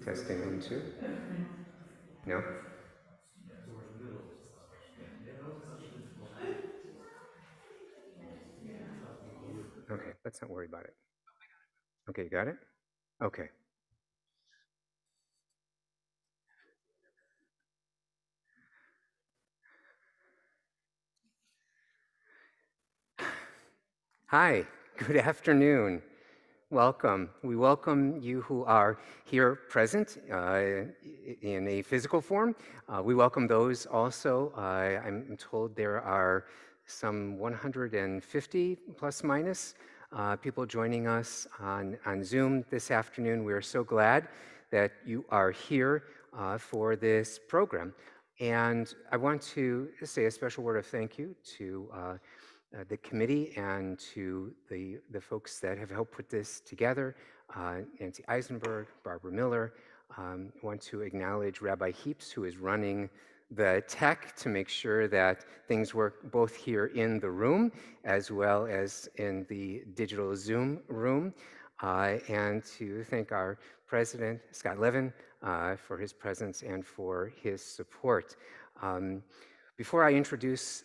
Testing 1, 2. No? Okay, let's not worry about it. Okay, you got it? Okay. Hi, good afternoon. Welcome. We welcome you who are here present in a physical form. We welcome those also. I'm told there are some 150 plus minus people joining us on Zoom this afternoon. We are so glad that you are here for this program. And I want to say a special word of thank you to the committee and to the folks that have helped put this together, Nancy Eisenberg, Barbara Miller. I want to acknowledge Rabbi Heaps, who is running the tech to make sure that things work both here in the room as well as in the digital Zoom room. And to thank our president, Scott Levin, for his presence and for his support. Before I introduce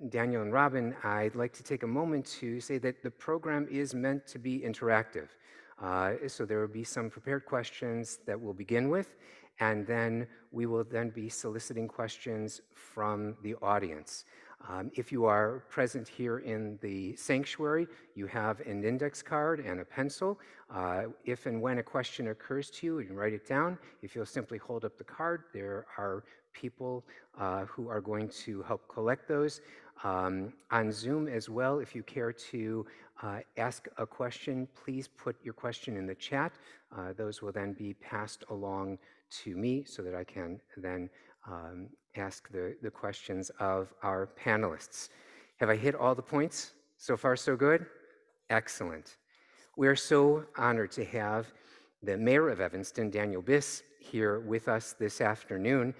Daniel and Robin, I'd like to take a moment to say that the program is meant to be interactive. So there will be some prepared questions that we'll begin with, and then we will then be soliciting questions from the audience. If you are present here in the sanctuary, you have an index card and a pencil. If and when a question occurs to you, you can write it down. If you'll simply hold up the card, there are people who are going to help collect those. On Zoom as well, if you care to ask a question, please put your question in the chat. Those will then be passed along to me so that I can then ask the questions of our panelists. Have I hit all the points? So far, so good? Excellent. We're so honored to have the mayor of Evanston, Daniel Biss, here with us this afternoon.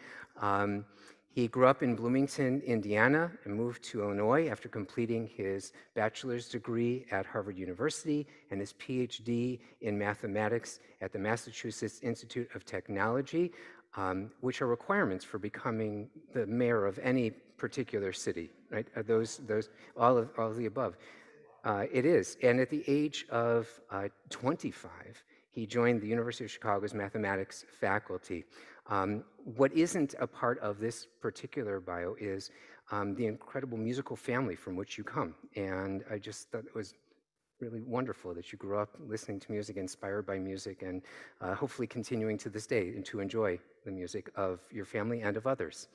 He grew up in Bloomington, Indiana, and moved to Illinois after completing his bachelor's degree at Harvard University and his PhD in mathematics at the Massachusetts Institute of Technology, which are requirements for becoming the mayor of any particular city, right? All of the above. It is, and at the age of 25, he joined the University of Chicago's mathematics faculty. What isn't a part of this particular bio is the incredible musical family from which you come. And I just thought it was really wonderful that you grew up listening to music, inspired by music, and hopefully continuing to this day and to enjoy the music of your family and of others.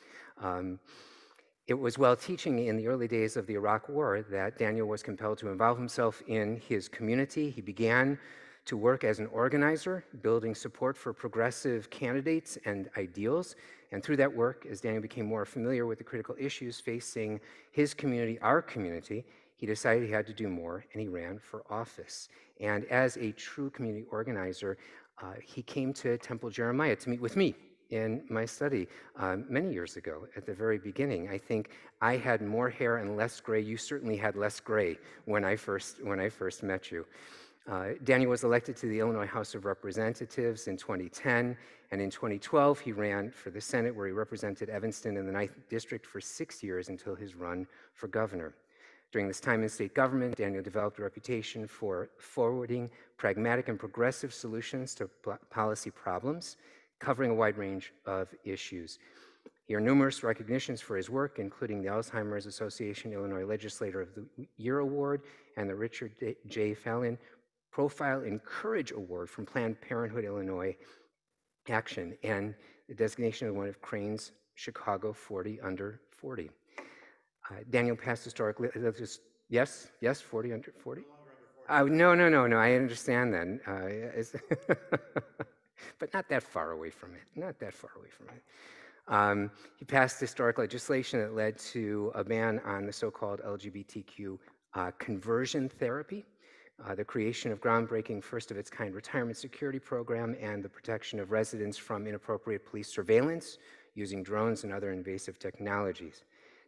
It was while teaching in the early days of the Iraq War that Daniel was compelled to involve himself in his community. He began to work as an organizer, building support for progressive candidates and ideals. And through that work, as Daniel became more familiar with the critical issues facing his community, our community, he decided he had to do more, and he ran for office. And as a true community organizer, he came to Temple Jeremiah to meet with me in my study many years ago at the very beginning. I think I had more hair and less gray. You certainly had less gray when I first met you. Daniel was elected to the Illinois House of Representatives in 2010, and in 2012 he ran for the Senate, where he represented Evanston in the 9th District for 6 years until his run for governor. During this time in state government, Daniel developed a reputation for forwarding pragmatic and progressive solutions to policy problems, covering a wide range of issues. He earned numerous recognitions for his work, including the Alzheimer's Association Illinois Legislator of the Year Award and the Richard J. Fallon Profile and Courage Award from Planned Parenthood Illinois Action, and the designation of one of Crane's Chicago 40 Under 40. Daniel passed historic, yes, 40 under 40? No, I understand that. But not that far away from it, he passed historic legislation that led to a ban on the so-called LGBTQ conversion therapy, the creation of groundbreaking first-of-its-kind retirement security program, and the protection of residents from inappropriate police surveillance using drones and other invasive technologies.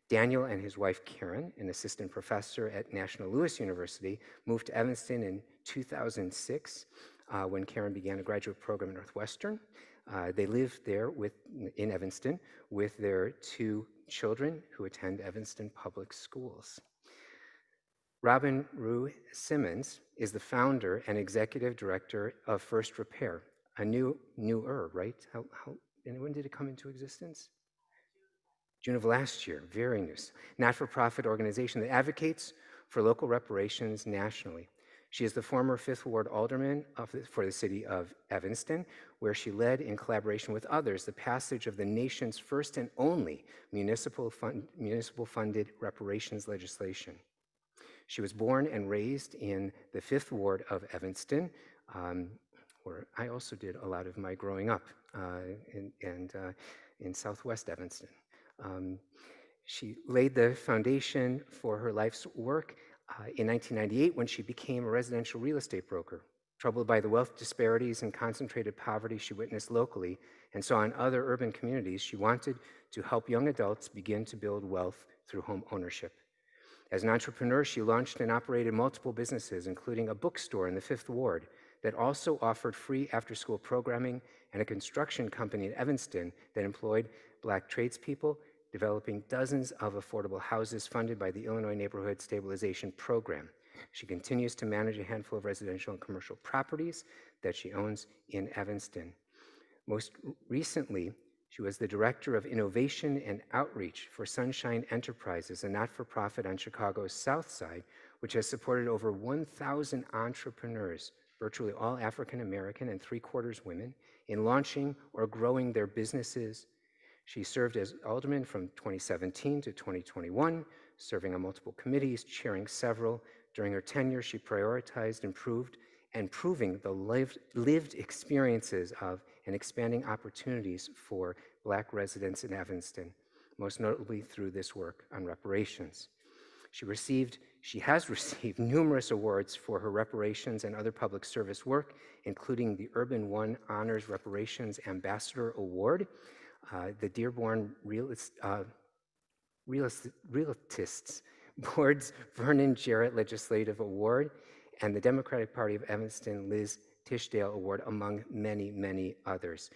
Daniel and his wife Karen, an assistant professor at National Louis University, moved to Evanston in 2006. when Karen began a graduate program at Northwestern. They live there in Evanston with their 2 children who attend Evanston Public Schools. Robin Rue Simmons is the founder and executive director of First Repair, a newer, right? And when did it come into existence? June of last year, very new. Not-for-profit organization that advocates for local reparations nationally. She is the former 5th Ward Alderman for the city of Evanston, where she led, in collaboration with others, the passage of the nation's first and only municipal-funded reparations legislation. She was born and raised in the 5th Ward of Evanston, where I also did a lot of my growing up, in Southwest Evanston. She laid the foundation for her life's work in 1998 when she became a residential real estate broker. Troubled by the wealth disparities and concentrated poverty she witnessed locally and saw in other urban communities, she wanted to help young adults begin to build wealth through home ownership. As an entrepreneur, she launched and operated multiple businesses, including a bookstore in the 5th Ward that also offered free after-school programming, and a construction company in Evanston that employed Black tradespeople, developing dozens of affordable houses funded by the Illinois Neighborhood Stabilization Program. She continues to manage a handful of residential and commercial properties that she owns in Evanston. Most recently, she was the Director of Innovation and Outreach for Sunshine Enterprises, a not-for-profit on Chicago's South Side, which has supported over 1,000 entrepreneurs, virtually all African American and 3/4 women, in launching or growing their businesses. She served as alderman from 2017 to 2021, serving on multiple committees, chairing several. During her tenure, she prioritized, improved, and proving the lived experiences of and expanding opportunities for Black residents in Evanston, most notably through this work on reparations. She has received numerous awards for her reparations and other public service work, including the Urban One Honors Reparations Ambassador Award, the Dearborn Realtists Board's Vernon Jarrett Legislative Award, and the Democratic Party of Evanston Liz Tishdale Award, among many, many others.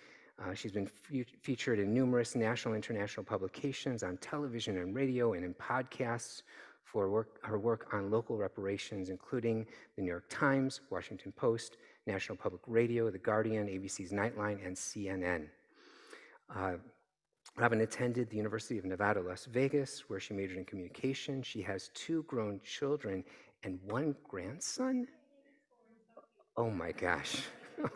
She's been featured in numerous national and international publications, on television and radio, and in podcasts for her work on local reparations, including the New York Times, Washington Post, National Public Radio, The Guardian, ABC's Nightline, and CNN. Robin attended the University of Nevada, Las Vegas, where she majored in communication. She has 2 grown children and 1 grandson. Oh my gosh,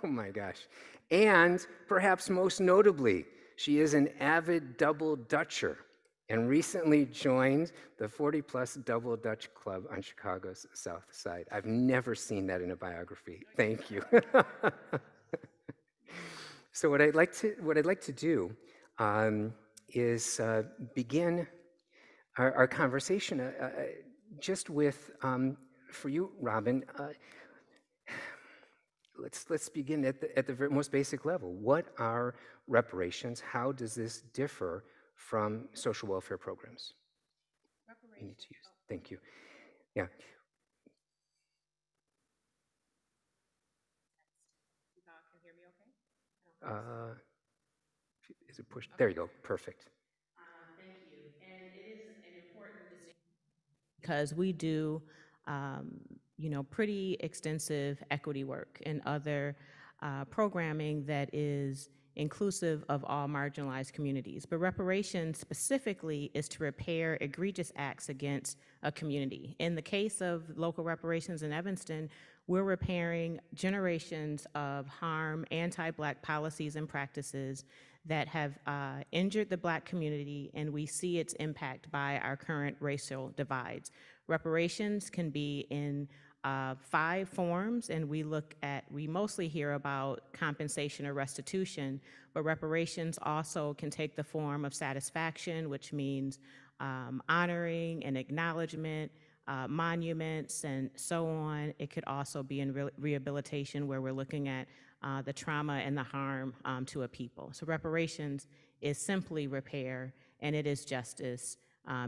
oh my gosh. And perhaps most notably, she is an avid double Dutcher and recently joined the 40-plus Double Dutch Club on Chicago's South Side. I've never seen that in a biography. Thank you. So what I'd like to do is begin our conversation just with, for you, Robin, let's begin at the very most basic level. What are reparations? How does this differ from social welfare programs? Reparations. You need to use. Thank you. Yeah. You can hear me okay? Is it pushed? Okay. There you go. Perfect. Thank you. And it is an important distinction because we do, pretty extensive equity work and other programming that is inclusive of all marginalized communities. But reparations specifically is to repair egregious acts against a community. In the case of local reparations in Evanston, we're repairing generations of harm, anti-Black policies and practices that have injured the Black community, and we see its impact by our current racial divides. Reparations can be in 5 forms, and we mostly hear about compensation or restitution, but reparations also can take the form of satisfaction, which means honoring and acknowledgement, monuments, and so on. It could also be in rehabilitation, where we're looking at the trauma and the harm to a people. So reparations is simply repair, and it is justice.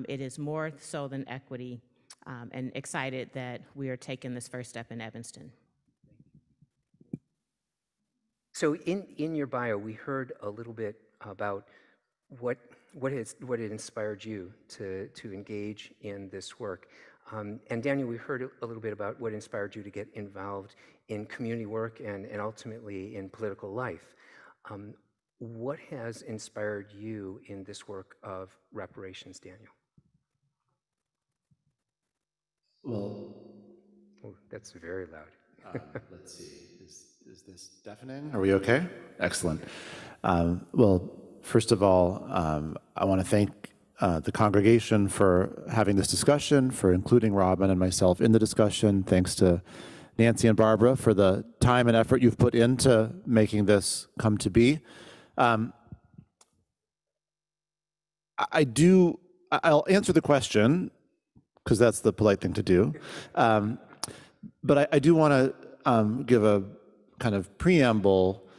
It is more so than equity, and excited that we are taking this first step in Evanston. So in your bio, we heard a little bit about what had inspired you to engage in this work. And Daniel, we heard a little bit about what inspired you to get involved in community work and ultimately in political life. What has inspired you in this work of reparations, Daniel? Well, Oh, that's very loud. let's see. Is this deafening? Are we okay? Excellent. Well, first of all, I want to thank the congregation for having this discussion, for including Robin and myself in the discussion. Thanks to Nancy and Barbara for the time and effort you've put into making this come to be. I'll answer the question, because that's the polite thing to do. But I do want to give a kind of preamble,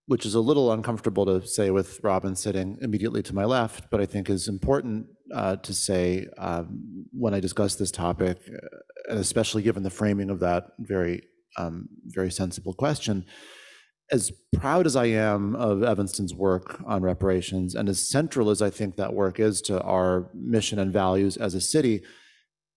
which is a little uncomfortable to say with Robin sitting immediately to my left, but I think is important to say when I discuss this topic, and especially given the framing of that very sensible question. As proud as I am of Evanston's work on reparations, and as central as I think that work is to our mission and values as a city,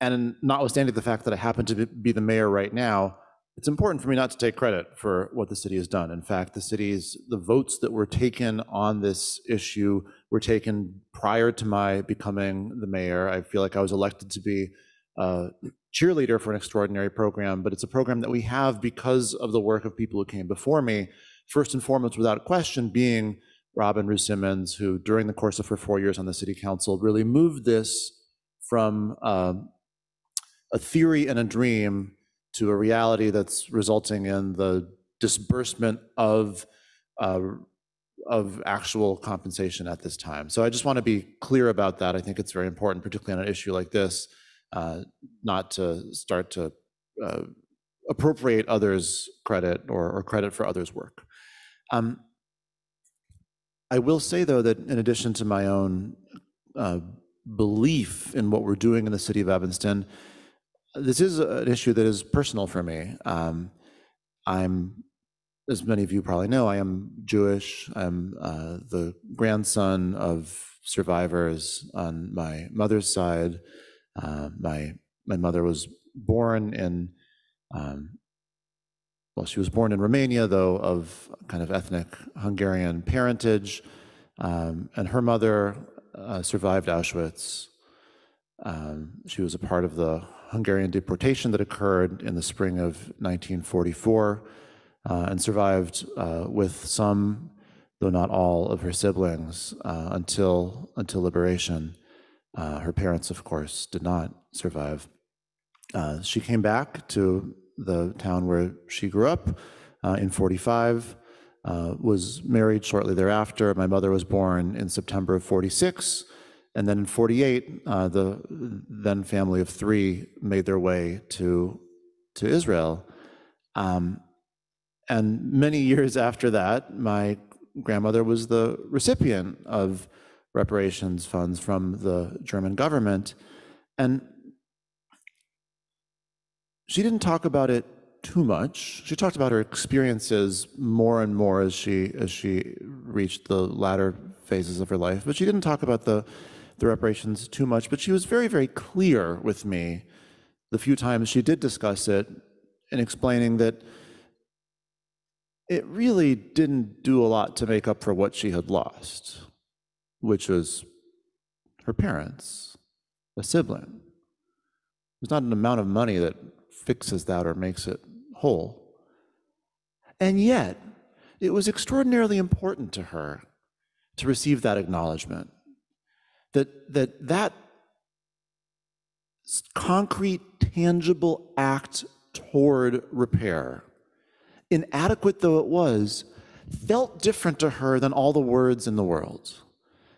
and notwithstanding the fact that I happen to be the mayor right now, it's important for me not to take credit for what the city has done. In fact, the votes that were taken on this issue were taken prior to my becoming the mayor. I feel like I was elected to be a cheerleader for an extraordinary program, but it's a program that we have because of the work of people who came before me, first and foremost, without question, being Robin Rue Simmons, who during the course of her 4 years on the city council really moved this from a theory and a dream to a reality that's resulting in the disbursement of actual compensation at this time. So I just want to be clear about that. I think it's very important, particularly on an issue like this, not to start to appropriate others' credit or credit for others' work. I will say, though, that in addition to my own belief in what we're doing in the city of Evanston, this is an issue that is personal for me. I'm, as many of you probably know, I am Jewish. I'm the grandson of survivors on my mother's side. My mother was born in, well, she was born in Romania, though, of kind of ethnic Hungarian parentage, and her mother survived Auschwitz. She was a part of the Hungarian deportation that occurred in the spring of 1944, and survived with some, though not all, of her siblings until liberation. Her parents, of course, did not survive. She came back to the town where she grew up in 45, was married shortly thereafter. My mother was born in September of 46, and then in 48, the then family of three made their way to Israel. And many years after that, my grandmother was the recipient of reparations funds from the German government. And she didn't talk about it too much. She talked about her experiences more and more as she reached the latter phases of her life, but she didn't talk about the reparations too much. But she was very, very clear with me the few times she did discuss it in explaining that it really didn't do a lot to make up for what she had lost, which was her parents, a sibling. There's not an amount of money that fixes that or makes it whole. And yet, it was extraordinarily important to her to receive that acknowledgement, that concrete, tangible act toward repair, inadequate though it was, felt different to her than all the words in the world.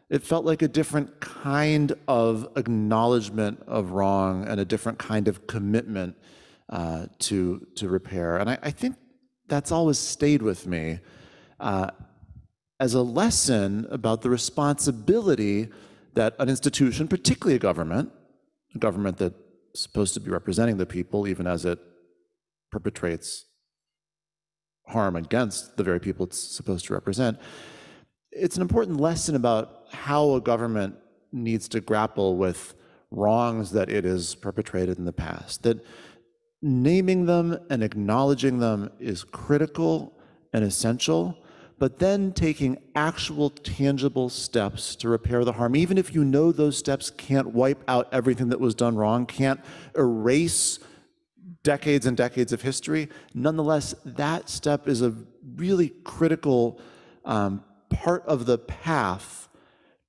It felt like a different kind of acknowledgement of wrong and a different kind of commitment to repair. And I think that's always stayed with me as a lesson about the responsibility that an institution, particularly a government that's supposed to be representing the people, even as it perpetrates harm against the very people it's supposed to represent. It's an important lesson about how a government needs to grapple with wrongs that it has perpetrated in the past, that naming them and acknowledging them is critical and essential, but then taking actual tangible steps to repair the harm, even if you know those steps can't wipe out everything that was done wrong, can't erase decades and decades of history, nonetheless, that step is a really critical part of the path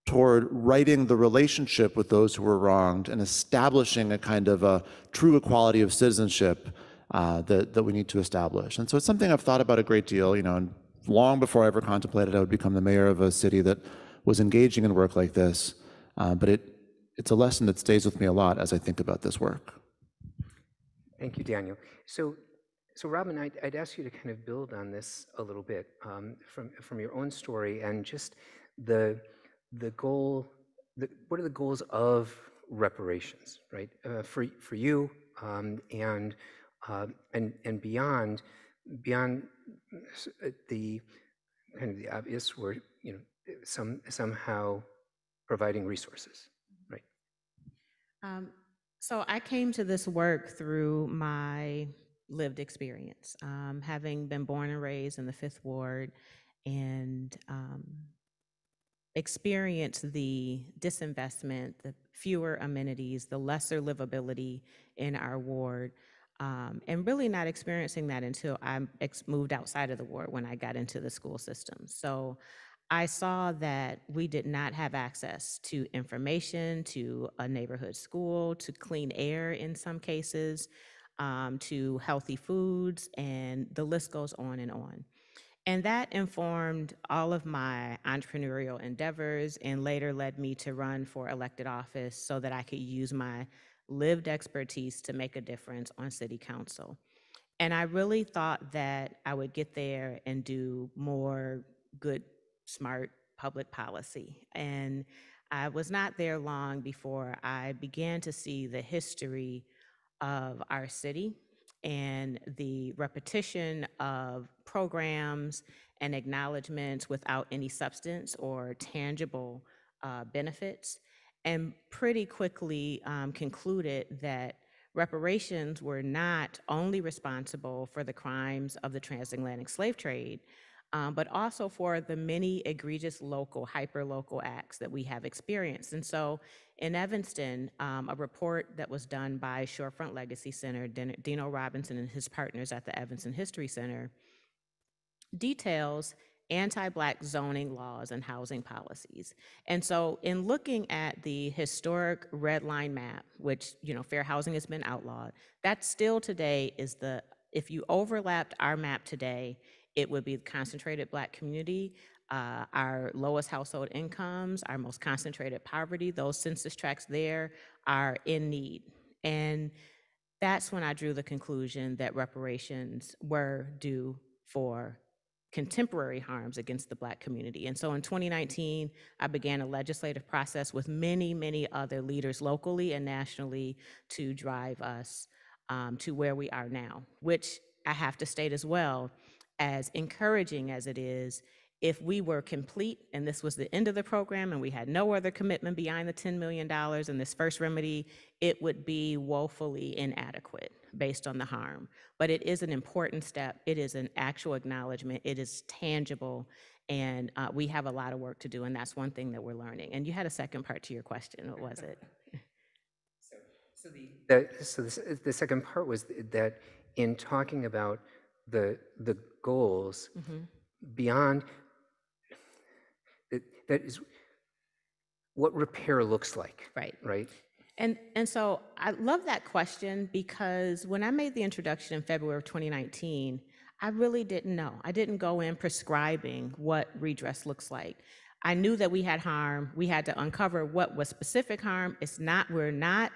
toward righting the relationship with those who were wronged and establishing a kind of a true equality of citizenship that we need to establish. And so it's something I've thought about a great deal, and long before I ever contemplated I would become the mayor of a city that was engaging in work like this. But it's a lesson that stays with me a lot as I think about this work. Thank you, Daniel. So Robin, I'd ask you to kind of build on this a little bit from your own story and just the goal. What are the goals of reparations, right? For you and beyond the kind of the obvious, where somehow providing resources, right? So I came to this work through my lived experience, having been born and raised in the Fifth Ward, and experienced the disinvestment, the fewer amenities, the lesser livability in our ward, and really not experiencing that until I moved outside of the ward when I got into the school system. So I saw that we did not have access to information, to a neighborhood school, to clean air in some cases, to healthy foods, and the list goes on and on. And that informed all of my entrepreneurial endeavors and later led me to run for elected office so that I could use my lived expertise to make a difference on city council. And I really thought that I would get there and do more good, smart public policy. And I was not there long before I began to see the history of our city and the repetition of programs and acknowledgments without any substance or tangible benefits, and pretty quickly concluded that reparations were not only responsible for the crimes of the transatlantic slave trade, but also for the many egregious local, hyper-local acts that we have experienced. And so in Evanston, a report that was done by Shorefront Legacy Center, Dino Robinson and his partners at the Evanston History Center, details anti-Black zoning laws and housing policies. And so in looking at the historic red line map, which, fair housing has been outlawed, that still today is if you overlapped our map today, it would be the concentrated Black community, our lowest household incomes, our most concentrated poverty. Those census tracts there are in need. And that's when I drew the conclusion that reparations were due for contemporary harms against the Black community. And so in 2019, I began a legislative process with many, many other leaders locally and nationally to drive us to where we are now, which I have to state as well, as encouraging as it is, if we were complete and this was the end of the program and we had no other commitment beyond the $10 million in this first remedy, it would be woefully inadequate based on the harm. But it is an important step. It is an actual acknowledgement. It is tangible. And we have a lot of work to do. And that's one thing that we're learning. And you had a second part to your question. What was it? The second part was that in talking about the goals beyond, that is what repair looks like. Right. And so I love that question, because when I made the introduction in February of 2019, I really didn't know. I didn't go in prescribing what redress looks like. I knew that we had harm. We had to uncover what was specific harm. We're not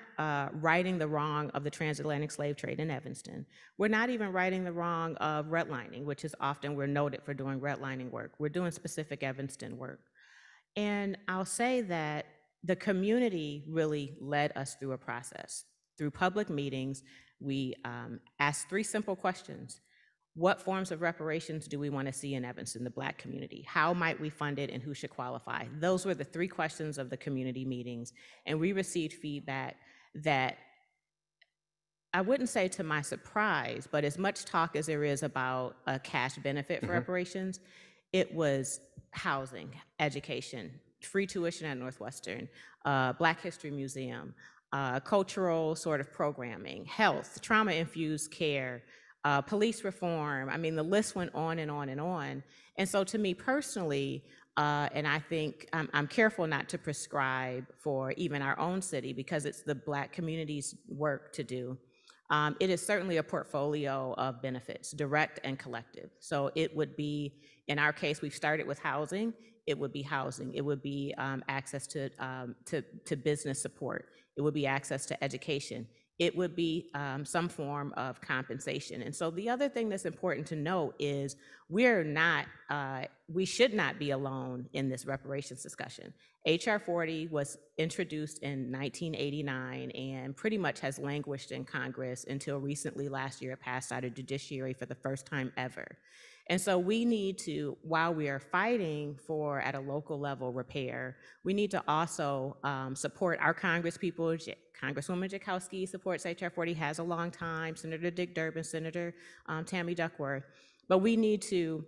righting the wrong of the transatlantic slave trade in Evanston. We're not even righting the wrong of redlining, which is often we're noted for doing redlining work. We're doing specific Evanston work. And I'll say that the community really led us through a process. Through public meetings, we asked 3 simple questions. What forms of reparations do we want to see in Evanston, the Black community? How might we fund it and who should qualify? Those were the 3 questions of the community meetings. And we received feedback that, I wouldn't say to my surprise, but as much talk as there is about a cash benefit for reparations, it was housing, education, free tuition at Northwestern, Black History Museum, cultural sort of programming, health, trauma-infused care, police reform. I mean, the list went on and on and on. And so to me personally, and I think I'm careful not to prescribe for even our own city because it's the Black community's work to do. It is certainly a portfolio of benefits, direct and collective. So it would be, in our case, we've started with housing. It would be housing. It would be access to business support. It would be access to education. It would be some form of compensation. And so the other thing that's important to note is we should not be alone in this reparations discussion. HR 40 was introduced in 1989 and pretty much has languished in Congress until recently last year it passed out of judiciary for the first time ever. And so we need to, while we are fighting for, at a local level, repair, we need to also support our congresspeople. Congresswoman Jakowski supports HR 40, has a long time, Senator Dick Durbin, Senator Tammy Duckworth. But we need to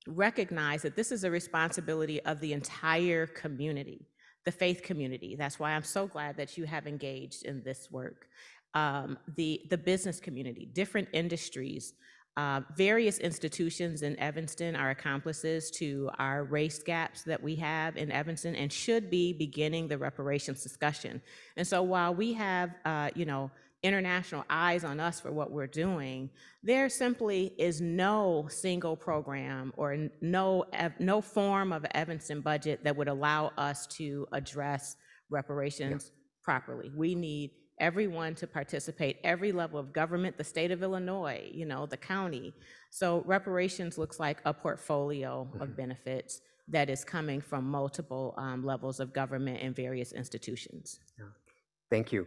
recognize that this is a responsibility of the entire community, the faith community. That's why I'm so glad that you have engaged in this work. The business community, different industries, various institutions in Evanston are accomplices to our race gaps that we have in Evanston and should be beginning the reparations discussion. And so while we have, international eyes on us for what we're doing, there simply is no single program or no form of Evanston budget that would allow us to address reparations properly. We need everyone to participate, every level of government, the state of Illinois, the county. So reparations looks like a portfolio of benefits that is coming from multiple levels of government and various institutions. Yeah. Thank you.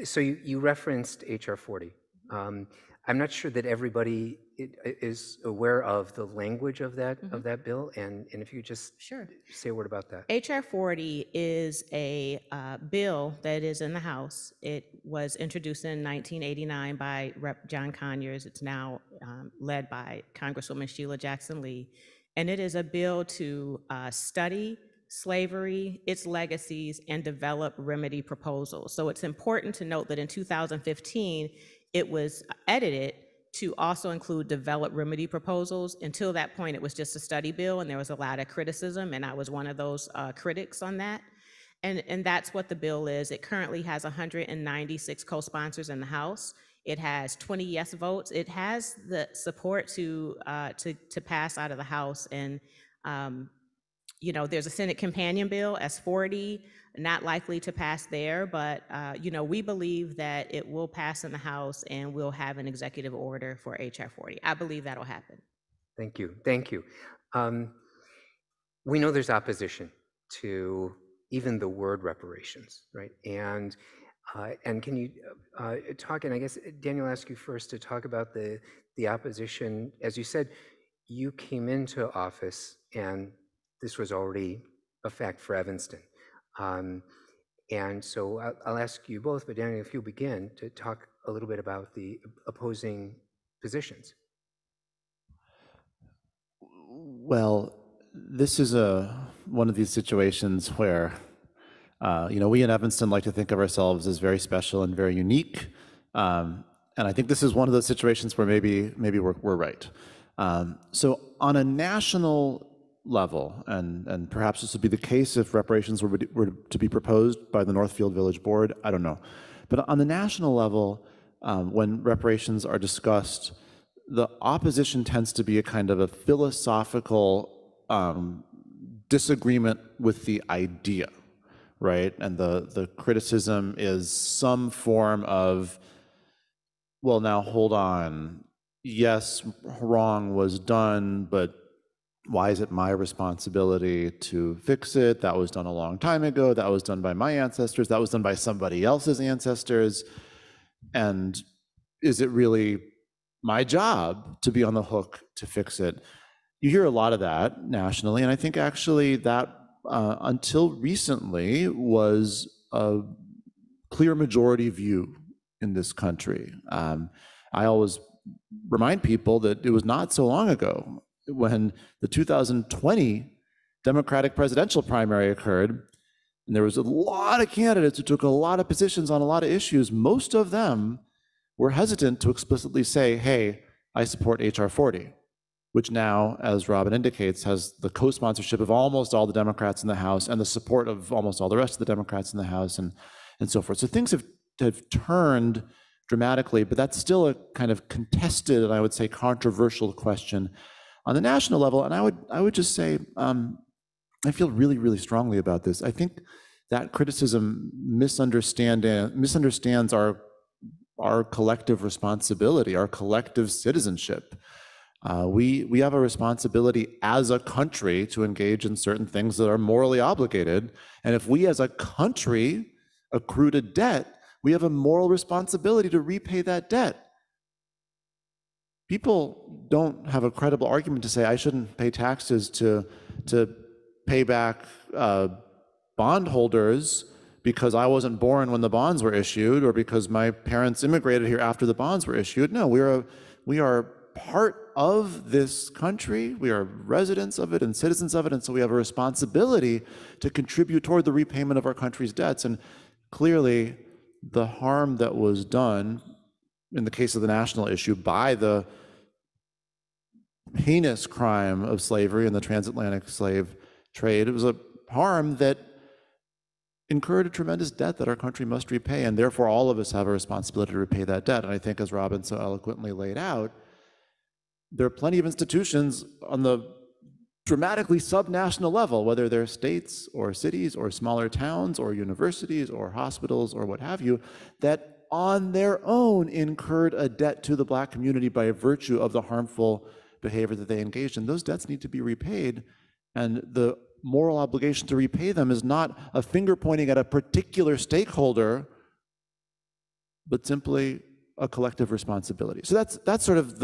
So you referenced HR 40. I'm not sure that everybody is aware of the language of that bill, and if you just say a word about that. HR 40 is a bill that is in the House. It was introduced in 1989 by Rep. John Conyers. It's now led by Congresswoman Sheila Jackson Lee, and it is a bill to study slavery, its legacies, and develop remedy proposals. So it's important to note that in 2015, it was edited to also include develop remedy proposals. Until that point, it was just a study bill, and there was a lot of criticism, and I was one of those critics on that. And that's what the bill is. It currently has 196 co-sponsors in the House. It has 20 yes votes. It has the support to pass out of the House, and there's a Senate companion bill, S40, not likely to pass there, but we believe that it will pass in the House and we'll have an executive order for HR 40. I believe that'll happen. Thank you. Thank you. We know there's opposition to even the word reparations, right? And can you talk, and I guess, Daniel, I'll ask you first to talk about the opposition. As you said, you came into office and this was already a fact for Evanston. And so I'll ask you both, but Daniel, if you begin to talk a little bit about the opposing positions. Well, this is one of these situations where, we in Evanston like to think of ourselves as very special and very unique. And I think this is one of those situations where maybe we're right. So on a national level, and perhaps this would be the case if reparations were to be proposed by the Northfield Village Board, I don't know. But on the national level, when reparations are discussed, the opposition tends to be a kind of a philosophical disagreement with the idea, right? And the criticism is some form of, well, now hold on, yes, wrong was done, but why is it my responsibility to fix it? That was done a long time ago. That was done by my ancestors. That was done by somebody else's ancestors. And is it really my job to be on the hook to fix it. You hear a lot of that nationally, and I think actually that until recently was a clear majority view in this country. I always remind people that it was not so long ago when the 2020 Democratic presidential primary occurred, and there was a lot of candidates who took a lot of positions on a lot of issues. Most of them were hesitant to explicitly say, hey, I support H.R. 40, which now, as Robin indicates, has the co-sponsorship of almost all the Democrats in the House and the support of almost all the rest of the Democrats in the House, and so forth. So things have turned dramatically, but that's still a kind of contested and I would say controversial question on the national level. And I would just say, I feel really, really strongly about this. I think that criticism misunderstands our collective responsibility, our collective citizenship. We have a responsibility as a country to engage in certain things that are morally obligated. And if we as a country accrued a debt, we have a moral responsibility to repay that debt. People don't have a credible argument to say, I shouldn't pay taxes to pay back bondholders because I wasn't born when the bonds were issued or because my parents immigrated here after the bonds were issued. No, we are part of this country. We are residents of it and citizens of it, and so we have a responsibility to contribute toward the repayment of our country's debts. And clearly, the harm that was done in the case of the national issue by the heinous crime of slavery and the transatlantic slave trade, it was a harm that incurred a tremendous debt that our country must repay, and therefore all of us have a responsibility to repay that debt. And I think, as Robin so eloquently laid out, there are plenty of institutions on the dramatically subnational level, whether they're states or cities or smaller towns or universities or hospitals or what have you, that on their own incurred a debt to the Black community by virtue of the harmful behavior that they engaged in. Those debts need to be repaid, and the moral obligation to repay them is not a finger pointing at a particular stakeholder, but simply a collective responsibility. So that's sort of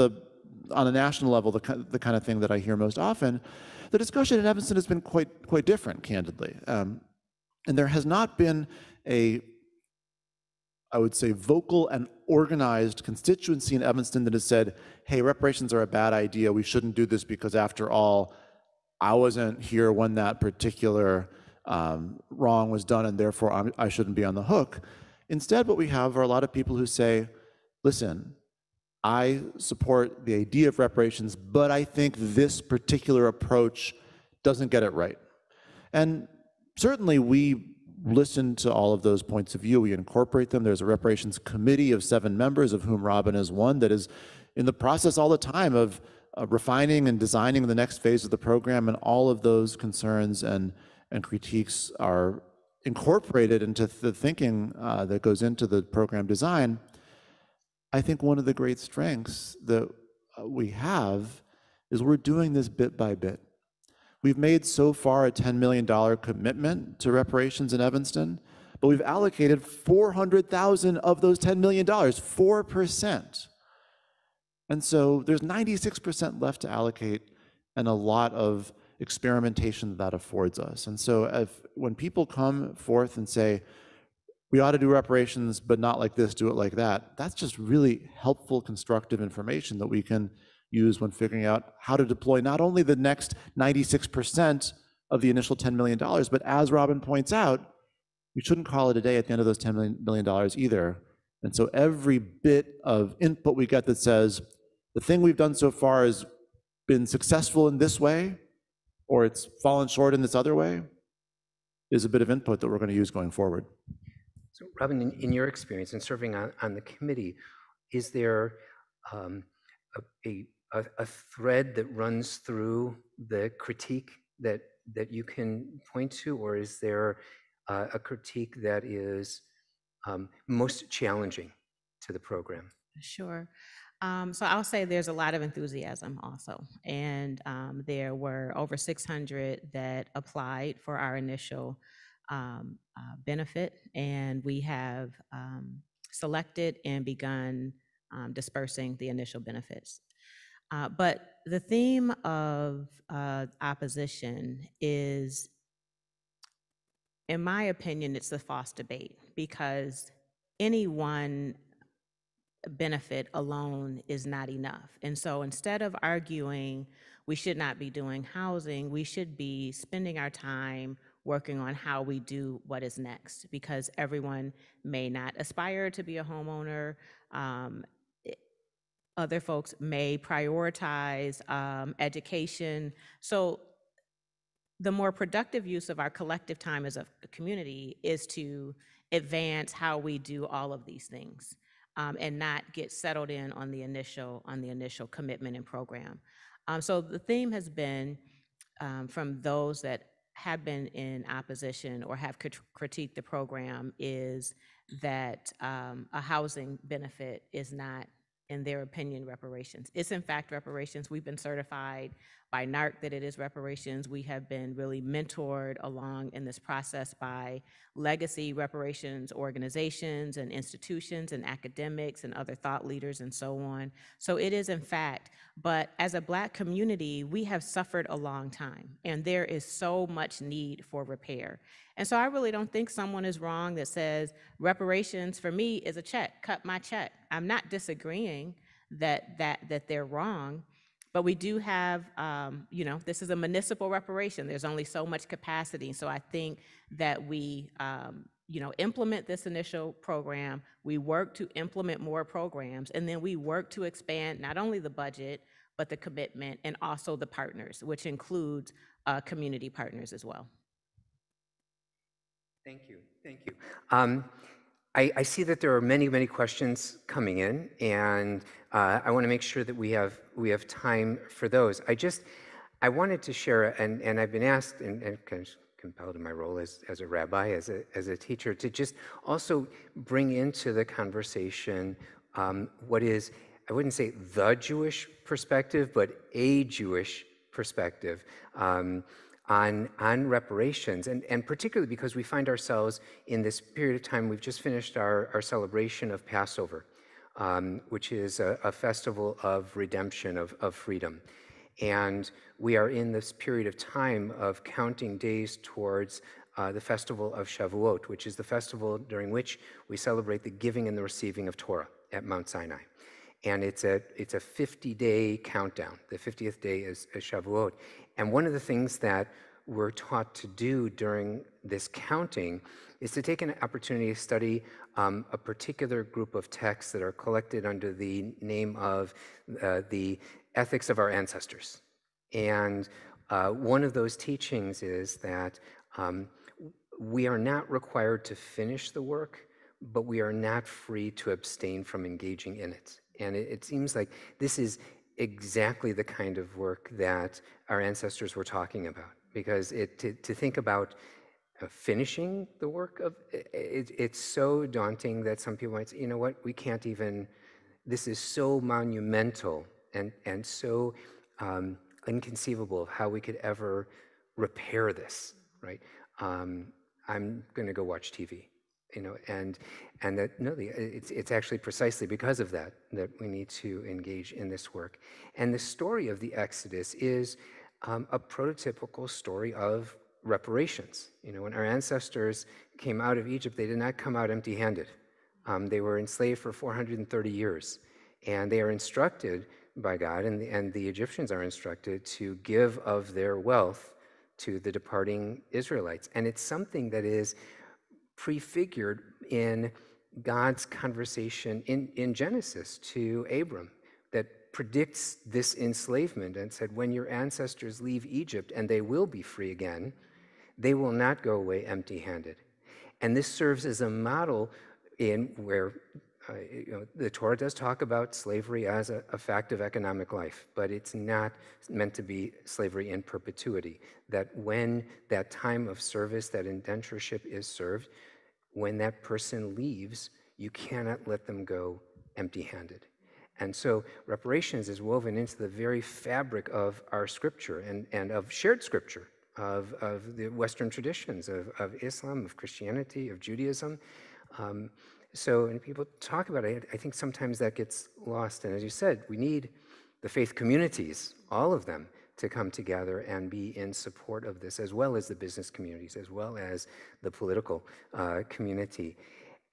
on a national level, the kind of thing that I hear most often. The discussion in Evanston has been quite different, candidly. And there has not been I would say, vocal and organized constituency in Evanston that has said, hey, reparations are a bad idea, we shouldn't do this because after all, I wasn't here when that particular wrong was done and therefore I shouldn't be on the hook. Instead, what we have are a lot of people who say, listen, I support the idea of reparations, but I think this particular approach doesn't get it right. And certainly we listen to all of those points of view, we incorporate them. There's a Reparations Committee of 7 members, of whom Robin is one, that is in the process all the time of refining and designing the next phase of the program, and all of those concerns and critiques are incorporated into the thinking that goes into the program design. I think one of the great strengths that we have is we're doing this bit by bit. We've made so far a $10 million commitment to reparations in Evanston, but we've allocated $400,000 of those $10 million, 4%. And so there's 96% left to allocate and a lot of experimentation that affords us. And so when people come forth and say, we ought to do reparations, but not like this, do it like that, that's just really helpful, constructive information that we can use when figuring out how to deploy not only the next 96% of the initial $10 million, but as Robin points out, we shouldn't call it a day at the end of those $10 million either. And so every bit of input we get that says, the thing we've done so far has been successful in this way, or it's fallen short in this other way, is a bit of input that we're going to use going forward. So Robin, in your experience in serving on the committee, is there a thread that runs through the critique that you can point to, or is there a critique that is most challenging to the program? Sure. So I'll say there's a lot of enthusiasm also. And there were over 600 that applied for our initial benefit. And we have selected and begun dispersing the initial benefits. But the theme of opposition is, in my opinion, it's the false debate, because any one benefit alone is not enough. And so instead of arguing we should not be doing housing, we should be spending our time working on how we do what is next, because everyone may not aspire to be a homeowner. Other folks may prioritize education. So the more productive use of our collective time as a community is to advance how we do all of these things, and not get settled in on the initial commitment and program. So the theme has been, from those that have been in opposition or have critiqued the program, is that a housing benefit is not, in their opinion, reparations. It's in fact reparations. We've been certified by NARC that it is reparations. We have been really mentored along in this process by legacy reparations organizations and institutions and academics and other thought leaders and so on. So it is in fact, but as a Black community, we have suffered a long time, and there is so much need for repair. And so I really don't think someone is wrong that says reparations for me is a check, cut my check. I'm not disagreeing that they're wrong, but we do have, this is a municipal reparation. There's only so much capacity. So I think that we, implement this initial program, we work to implement more programs, and then we work to expand not only the budget, but the commitment and also the partners, which includes community partners as well. Thank you. Thank you. I see that there are many, many questions coming in, and I want to make sure that we have time for those. I wanted to share, and I've been asked and kind of compelled in my role as a rabbi, as a teacher, to just also bring into the conversation what is, I wouldn't say the Jewish perspective, but a Jewish perspective on reparations, and particularly because we find ourselves in this period of time. We've just finished our celebration of Passover, which is a festival of redemption, of freedom. And we are in this period of time of counting days towards the festival of Shavuot, which is the festival during which we celebrate the giving and the receiving of Torah at Mount Sinai. And it's a 50-day countdown. The 50th day is Shavuot. And one of the things that we're taught to do during this counting is to take an opportunity to study a particular group of texts that are collected under the name of the ethics of our ancestors. And one of those teachings is that we are not required to finish the work, but we are not free to abstain from engaging in it. And it seems like this is exactly the kind of work that our ancestors were talking about, because to think about finishing the work of it's so daunting that some people might say, you know what, we can't even, this is so monumental and so inconceivable of how we could ever repair this, right? I'm going to go watch TV. And that no, it's actually precisely because of that we need to engage in this work. And the story of the Exodus is a prototypical story of reparations. When our ancestors came out of Egypt, they did not come out empty-handed. They were enslaved for 430 years, and they are instructed by God, and the Egyptians are instructed to give of their wealth to the departing Israelites. And it's something that is prefigured in God's conversation in Genesis to Abram that predicts this enslavement and said, when your ancestors leave Egypt, and they will be free again, they will not go away empty-handed. And this serves as a model in where the Torah does talk about slavery as a fact of economic life, but it's not meant to be slavery in perpetuity. That when that time of service, that indentureship is served, when that person leaves, you cannot let them go empty-handed. And so reparations is woven into the very fabric of our scripture and of shared scripture, of the Western traditions, of Islam, of Christianity, of Judaism. So when people talk about it, I think sometimes that gets lost. And as you said, we need the faith communities, all of them, to come together and be in support of this, as well as the business communities, as well as the political community.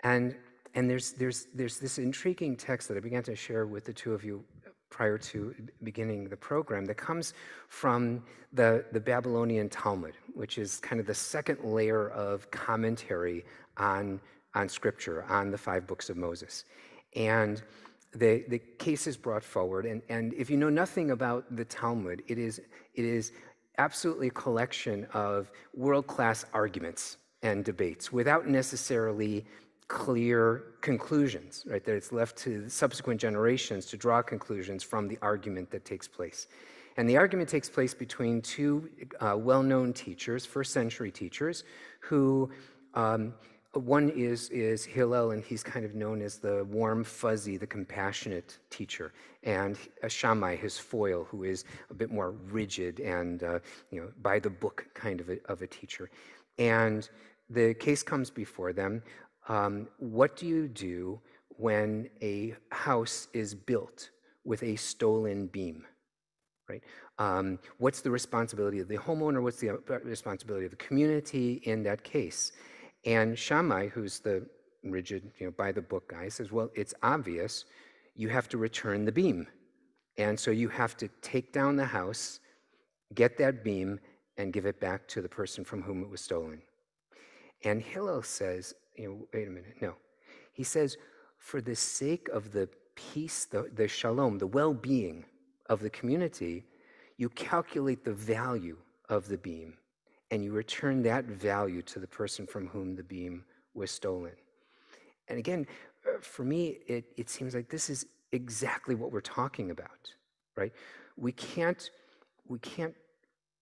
And there's this intriguing text that I began to share with the two of you prior to beginning the program that comes from the Babylonian Talmud, which is kind of the second layer of commentary on Scripture, on the 5 books of Moses. And the case is brought forward, and if you know nothing about the Talmud, it is absolutely a collection of world-class arguments and debates without necessarily clear conclusions, right? That it's left to subsequent generations to draw conclusions from the argument that takes place. And the argument takes place between two well-known teachers, first-century teachers, who one is Hillel, and he's kind of known as the warm, fuzzy, the compassionate teacher, and Shammai, his foil, who is a bit more rigid and by the book kind of a teacher. And the case comes before them. What do you do when a house is built with a stolen beam? Right? What's the responsibility of the homeowner? What's the responsibility of the community in that case? And Shammai, who's the rigid, by the book guy, says, well, it's obvious. You have to return the beam. And so you have to take down the house, get that beam, and give it back to the person from whom it was stolen. And Hillel says, wait a minute, no. He says, for the sake of the peace, the shalom, the well-being of the community, you calculate the value of the beam, and you return that value to the person from whom the beam was stolen. And again, for me, it seems like this is exactly what we're talking about, right? We can't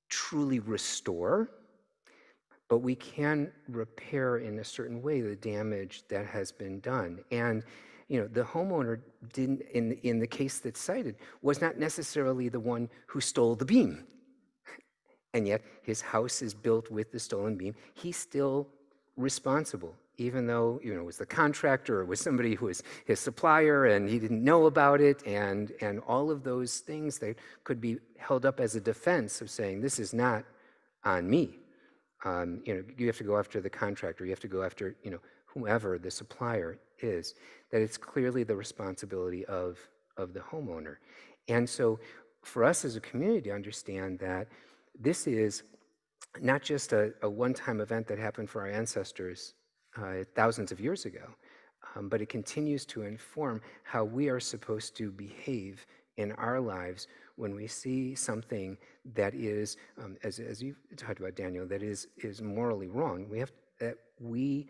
truly restore, but we can repair in a certain way the damage that has been done. And the homeowner didn't, in the case that's cited, was not necessarily the one who stole the beam. And yet his house is built with the stolen beam. He's still responsible, even though it was the contractor or it was somebody who was his supplier and he didn't know about it, and all of those things that could be held up as a defense of saying this is not on me. You have to go after the contractor. You have to go after whomever the supplier is. That it's clearly the responsibility of the homeowner. And so, for us as a community to understand that this is not just a one-time event that happened for our ancestors thousands of years ago, but it continues to inform how we are supposed to behave in our lives when we see something that is, as you talked about, Daniel, that is morally wrong. We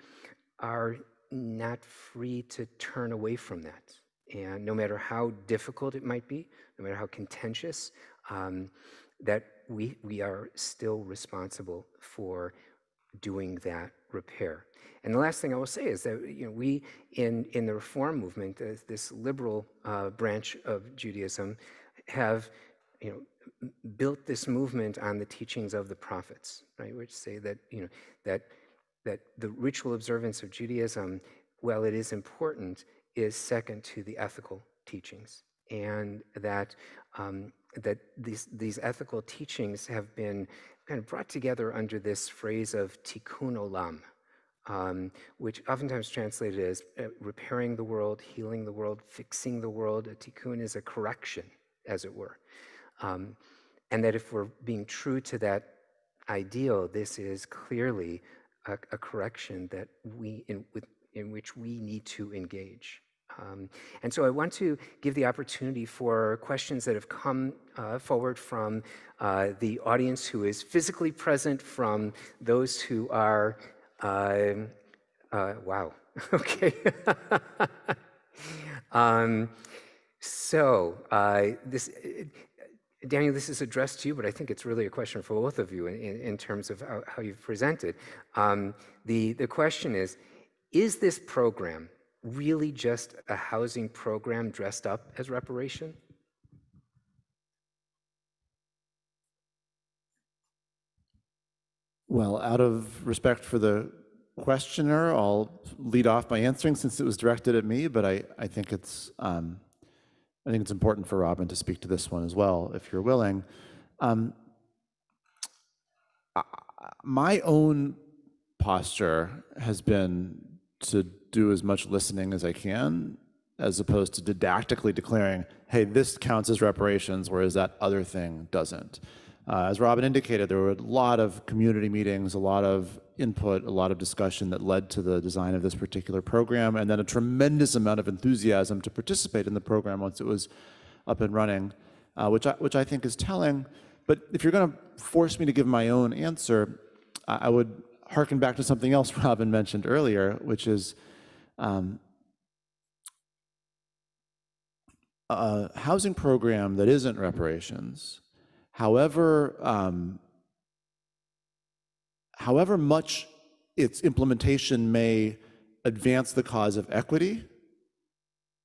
are not free to turn away from that. And no matter how difficult it might be, no matter how contentious, that we are still responsible for doing that repair. And the last thing I will say is that we in the Reform movement, this liberal branch of Judaism, have built this movement on the teachings of the prophets, right? Which say that that the ritual observance of Judaism, while it is important, is second to the ethical teachings, and that that these ethical teachings have been kind of brought together under this phrase of tikkun olam, which oftentimes translated as repairing the world, healing the world, fixing the world. A tikkun is a correction, as it were. And that if we're being true to that ideal, this is clearly a correction that in which we need to engage. And so I want to give the opportunity for questions that have come forward from the audience who is physically present, from those who are, wow, okay. Daniel, this is addressed to you, but I think it's really a question for both of you in terms of how you've presented. The question is this program really just a housing program dressed up as reparation? Well, out of respect for the questioner, I'll lead off by answering since it was directed at me, but I think it's important for Robin to speak to this one as well, if you're willing. My own posture has been to do as much listening as I can, as opposed to didactically declaring, hey, this counts as reparations, whereas that other thing doesn't. As Robin indicated, there were a lot of community meetings, a lot of input, a lot of discussion that led to the design of this particular program, and then a tremendous amount of enthusiasm to participate in the program once it was up and running, which I think is telling. But if you're going to force me to give my own answer, I would hearken back to something else Robin mentioned earlier, which is a housing program that isn't reparations, however much its implementation may advance the cause of equity,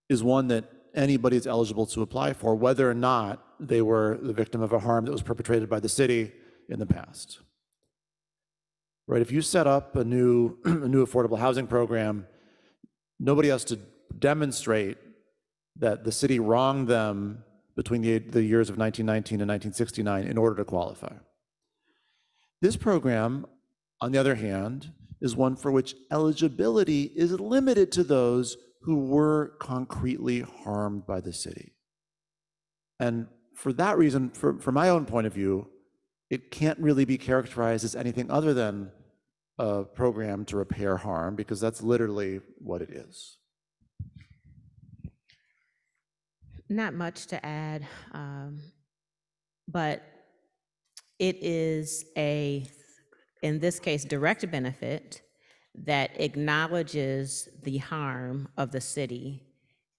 is one that anybody is eligible to apply for, whether or not they were the victim of a harm that was perpetrated by the city in the past. Right? If you set up a new affordable housing program, nobody has to demonstrate that the city wronged them between the years of 1919 and 1969 in order to qualify. This program, on the other hand, is one for which eligibility is limited to those who were concretely harmed by the city. And for that reason, from my own point of view, it can't really be characterized as anything other than a program to repair harm, because that's literally what it is. Not much to add, but it is in this case, direct benefit that acknowledges the harm of the city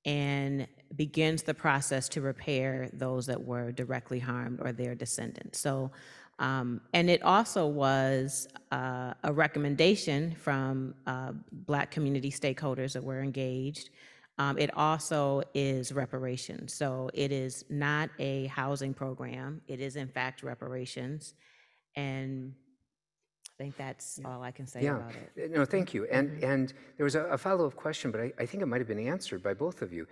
and begins the process to repair those that were directly harmed or their descendants. So, and it also was a recommendation from Black community stakeholders that were engaged. It also is reparations. So it is not a housing program. It is in fact reparations. And I think that's all I can say about it. No, thank you. And there was a follow-up question, but I think it might have been answered by both of you.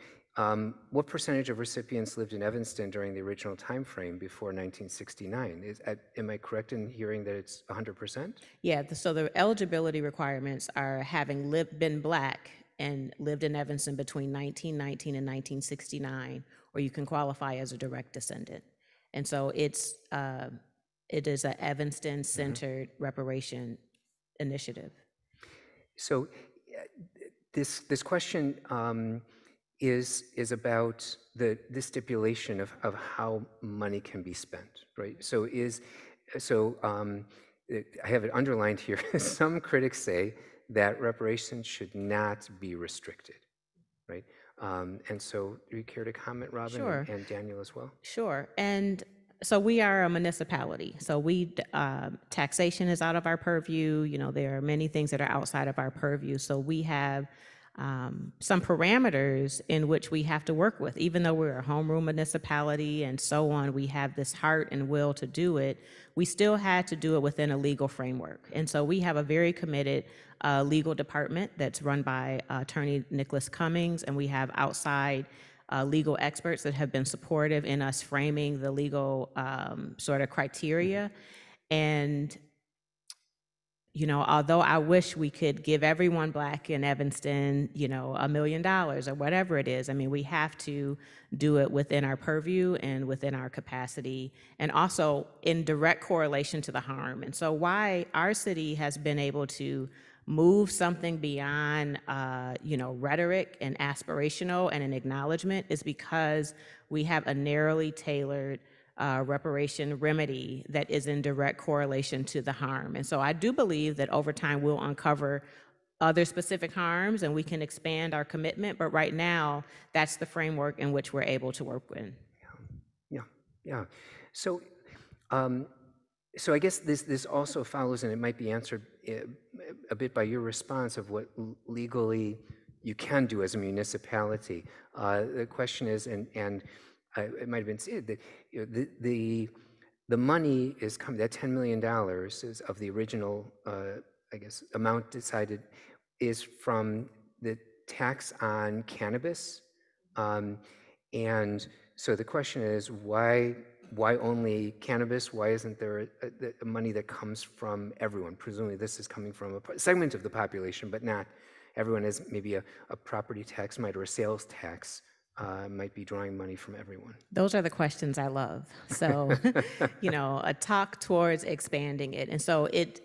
What percentage of recipients lived in Evanston during the original time frame before 1969? Am I correct in hearing that it's 100%? Yeah, so the eligibility requirements are having been Black and lived in Evanston between 1919 and 1969, or you can qualify as a direct descendant. And so it is an Evanston-centered reparation initiative. So this question is about the stipulation of how money can be spent, right? I have it underlined here. Some critics say that reparations should not be restricted, right? And so do you care to comment, Robin? Sure. And Daniel as well? Sure. And so we are a municipality. So taxation is out of our purview. You know, there are many things that are outside of our purview. So we have some parameters in which we have to work with. Even though we're a home rule municipality and so on, we have this heart and will to do it. We still had to do it within a legal framework. And so we have a very committed legal department that's run by Attorney Nicholas Cummings, and we have outside legal experts that have been supportive in us framing the legal sort of criteria. And you know, although I wish we could give everyone Black in Evanston, you know, $1 million or whatever it is, I mean, we have to do it within our purview and within our capacity, and also in direct correlation to the harm. And so why our city has been able to move something beyond, you know, rhetoric and aspirational and an acknowledgement is because we have a narrowly tailored reparation remedy that is in direct correlation to the harm. And so I do believe that over time we'll uncover other specific harms and we can expand our commitment, but right now that's the framework in which we're able to work in. Yeah. So I guess this also follows, and it might be answered a bit by your response of what legally you can do as a municipality. The question is, and it might have been said that the money is coming. That $10 million is of the original I guess, amount decided is from the tax on cannabis. And so the question is, why only cannabis? Why isn't there money that comes from everyone? Presumably this is coming from a segment of the population, but not everyone. Is maybe a property tax might, or a sales tax might be drawing money from everyone. Those are the questions I love. So, a talk towards expanding it. And so it's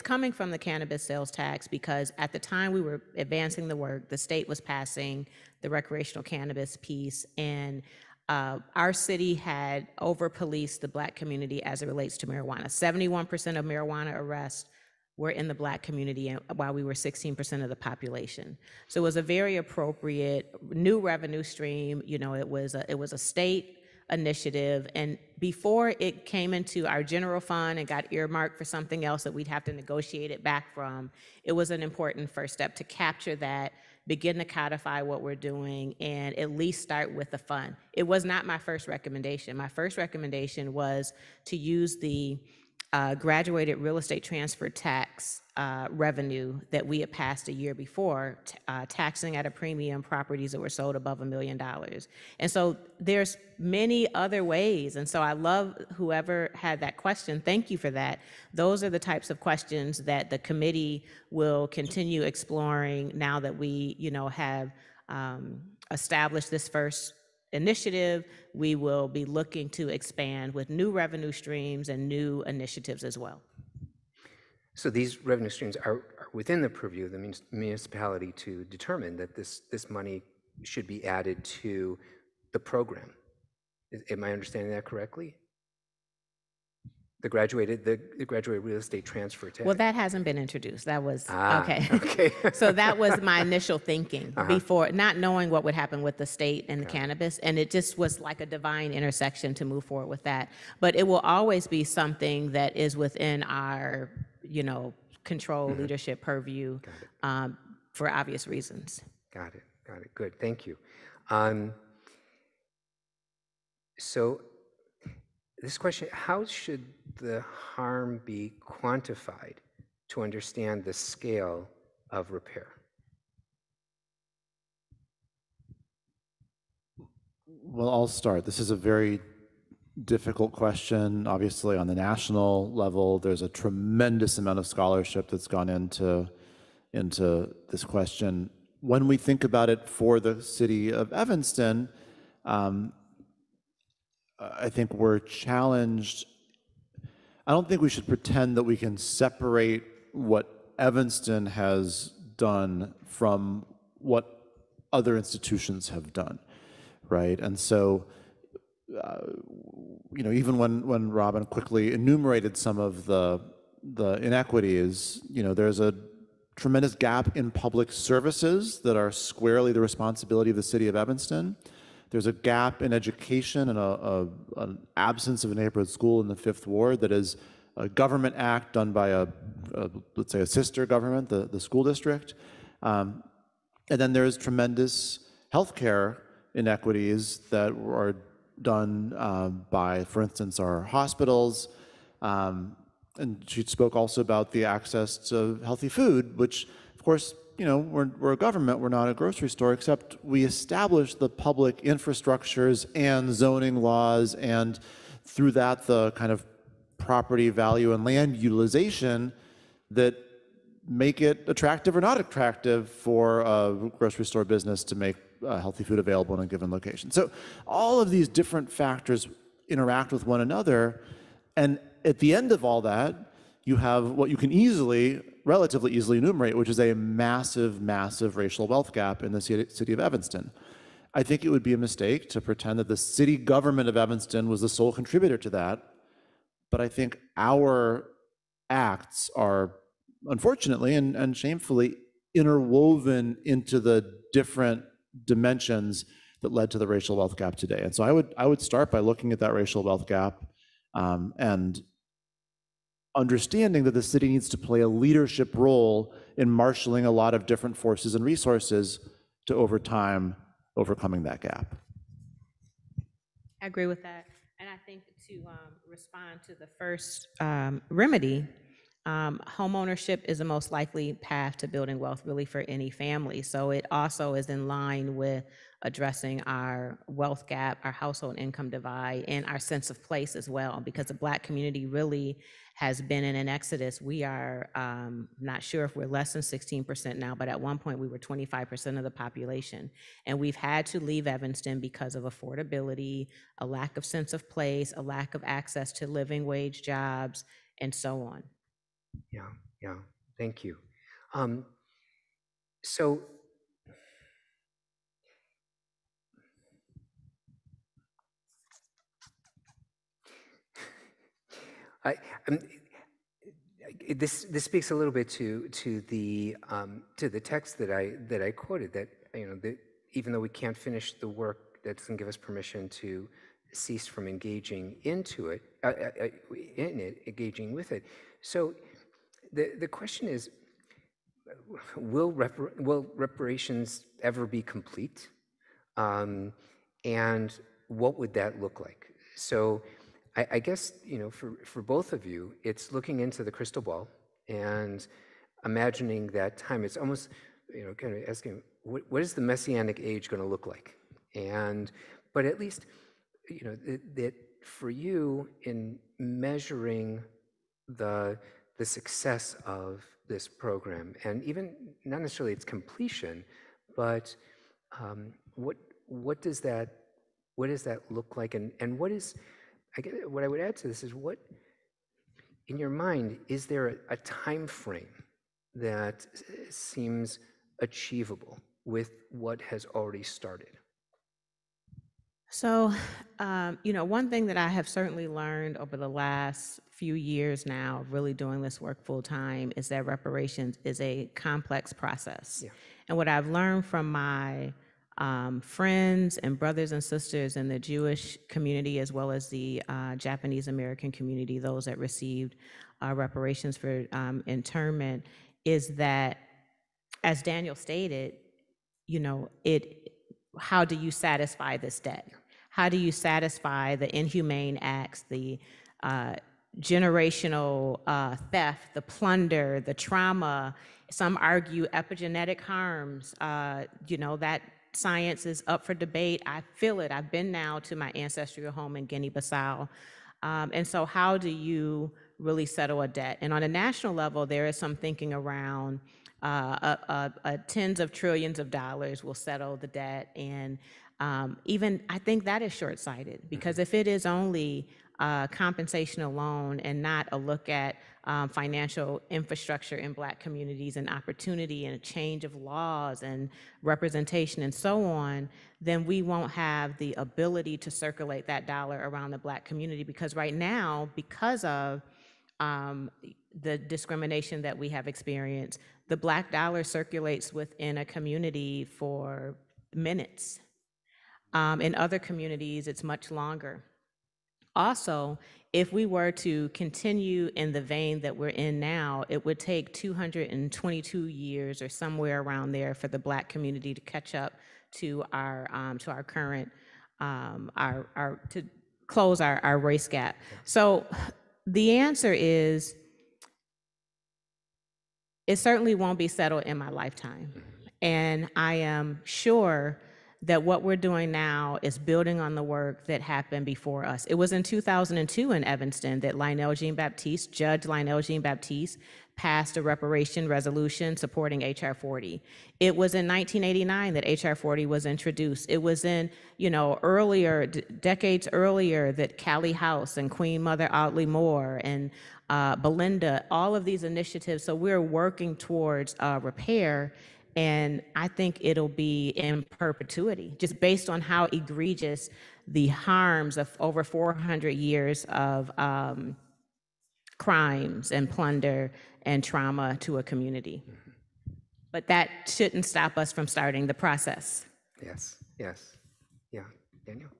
coming from the cannabis sales tax, because at the time we were advancing the work, the state was passing the recreational cannabis piece, and our city had over-policed the Black community as it relates to marijuana. 71% of marijuana arrests were in the Black community, while we were 16% of the population. So it was a very appropriate new revenue stream. It was a state initiative, and before it came into our general fund and got earmarked for something else that we'd have to negotiate it back from, it was an important first step to capture that, begin to codify what we're doing, and at least start with the fund. It was not my first recommendation. My first recommendation was to use the graduated real estate transfer tax revenue that we had passed a year before, taxing at a premium properties that were sold above $1 million. And so there's many other ways. And so I love whoever had that question. Thank you for that. Those are the types of questions that the committee will continue exploring now that we, have established this first initiative. We will be looking to expand with new revenue streams and new initiatives as well. So these revenue streams are within the purview of the municipality to determine that this money should be added to the program. Am I understanding that correctly? The graduated real estate transfer tax. Well, that hasn't been introduced. That was okay. Okay. So that was my initial thinking before, not knowing what would happen with the state and the cannabis, and it just was like a divine intersection to move forward with that. But it will always be something that is within our, control, leadership purview, for obvious reasons. Got it. Good. Thank you. So this question: how should the harm be quantified to understand the scale of repair? Well, I'll start. This is a very difficult question. Obviously, on the national level, there's a tremendous amount of scholarship that's gone into this question. When we think about it for the city of Evanston, I think we're challenged. I don't think we should pretend that we can separate what Evanston has done from what other institutions have done, right? And so, even when Robin quickly enumerated some of the inequities, there's a tremendous gap in public services that are squarely the responsibility of the city of Evanston. There's a gap in education and an absence of a neighborhood school in the Fifth Ward that is a government act done by let's say, a sister government, the school district. And then there's tremendous healthcare inequities that are done by, for instance, our hospitals. And she spoke also about the access to healthy food, which, of course, we're a government, we're not a grocery store, except we establish the public infrastructures and zoning laws, and through that, the kind of property value and land utilization that make it attractive or not attractive for a grocery store business to make healthy food available in a given location. So all of these different factors interact with one another, and at the end of all that, you have what you can relatively easily enumerate, which is a massive, massive racial wealth gap in the city of Evanston. I think it would be a mistake to pretend that the city government of Evanston was the sole contributor to that, but I think our acts are, unfortunately and shamefully, interwoven into the different dimensions that led to the racial wealth gap today. And so I would start by looking at that racial wealth gap and understanding that the city needs to play a leadership role in marshaling a lot of different forces and resources to, over time, overcoming that gap. I agree with that. And I think to respond to the first remedy, Homeownership is the most likely path to building wealth really for any family. So it also is in line with addressing our wealth gap, our household income divide, and our sense of place as well, because the Black community really has been in an exodus. We are not sure if we're less than 16% now, but at one point we were 25% of the population. And we've had to leave Evanston because of affordability, a lack of sense of place, a lack of access to living wage jobs, and so on. Yeah, yeah, thank you. So I'm, this speaks a little bit to the text that I quoted, that that even though we can't finish the work, that doesn't give us permission to cease from engaging into it, engaging with it. So the question is, will reparations ever be complete? And what would that look like? So I guess, for both of you, it's looking into the crystal ball and imagining that time. It's almost, kind of asking, what is the Messianic age going to look like? But at least, that for you, in measuring the success of this program, and even not necessarily its completion, but what does that look like, and what is, what I would add to this is, what in your mind is there a time frame that seems achievable with what has already started? So, one thing that I have certainly learned over the last few years now of really doing this work full time is that reparations is a complex process. Yeah. And what I've learned from my friends and brothers and sisters in the Jewish community, as well as the Japanese American community, those that received reparations for internment, is that, as Daniel stated, how do you satisfy this debt? How do you satisfy the inhumane acts, the generational theft, the plunder, the trauma? Some argue epigenetic harms. That science is up for debate. I feel it. I've been now to my ancestral home in Guinea-Bissau. And so how do you really settle a debt? And on a national level, there is some thinking around tens of trillions of dollars will settle the debt. And even I think that is short-sighted, because if it is only compensation alone and not a look at financial infrastructure in Black communities and opportunity and a change of laws and representation and so on, then we won't have the ability to circulate that dollar around the Black community. Because right now, because of the discrimination that we have experienced, the Black dollar circulates within a community for minutes. In other communities, it's much longer. Also, if we were to continue in the vein that we're in now, it would take 222 years or somewhere around there for the Black community to catch up to our current, to close our race gap. So the answer is, it certainly won't be settled in my lifetime. And I am sure that what we're doing now is building on the work that happened before us. It was in 2002 in Evanston that Judge Lionel Jean-Baptiste, passed a reparation resolution supporting H.R. 40. It was in 1989 that H.R. 40 was introduced. It was in, decades earlier, that Callie House and Queen Mother Audley Moore and Belinda, all of these initiatives. So we're working towards repair. And I think it'll be in perpetuity, just based on how egregious the harms of over 400 years of crimes and plunder and trauma to a community. But that shouldn't stop us from starting the process. Yes, yes. Yeah, Daniel?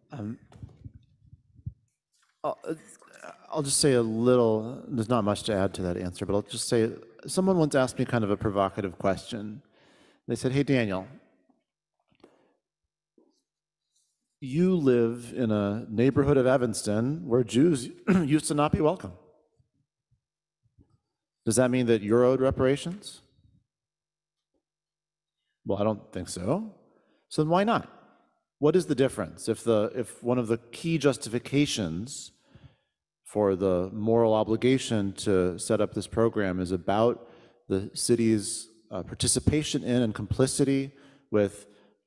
I'll just say a little, there's not much to add to that answer, but I'll just say, someone once asked me kind of a provocative question. They said, hey, Daniel, you live in a neighborhood of Evanston where Jews used to not be welcome. Does that mean that you're owed reparations? Well, I don't think so. So then why not? What is the difference? If one of the key justifications for the moral obligation to set up this program is about the city's participation in and complicity with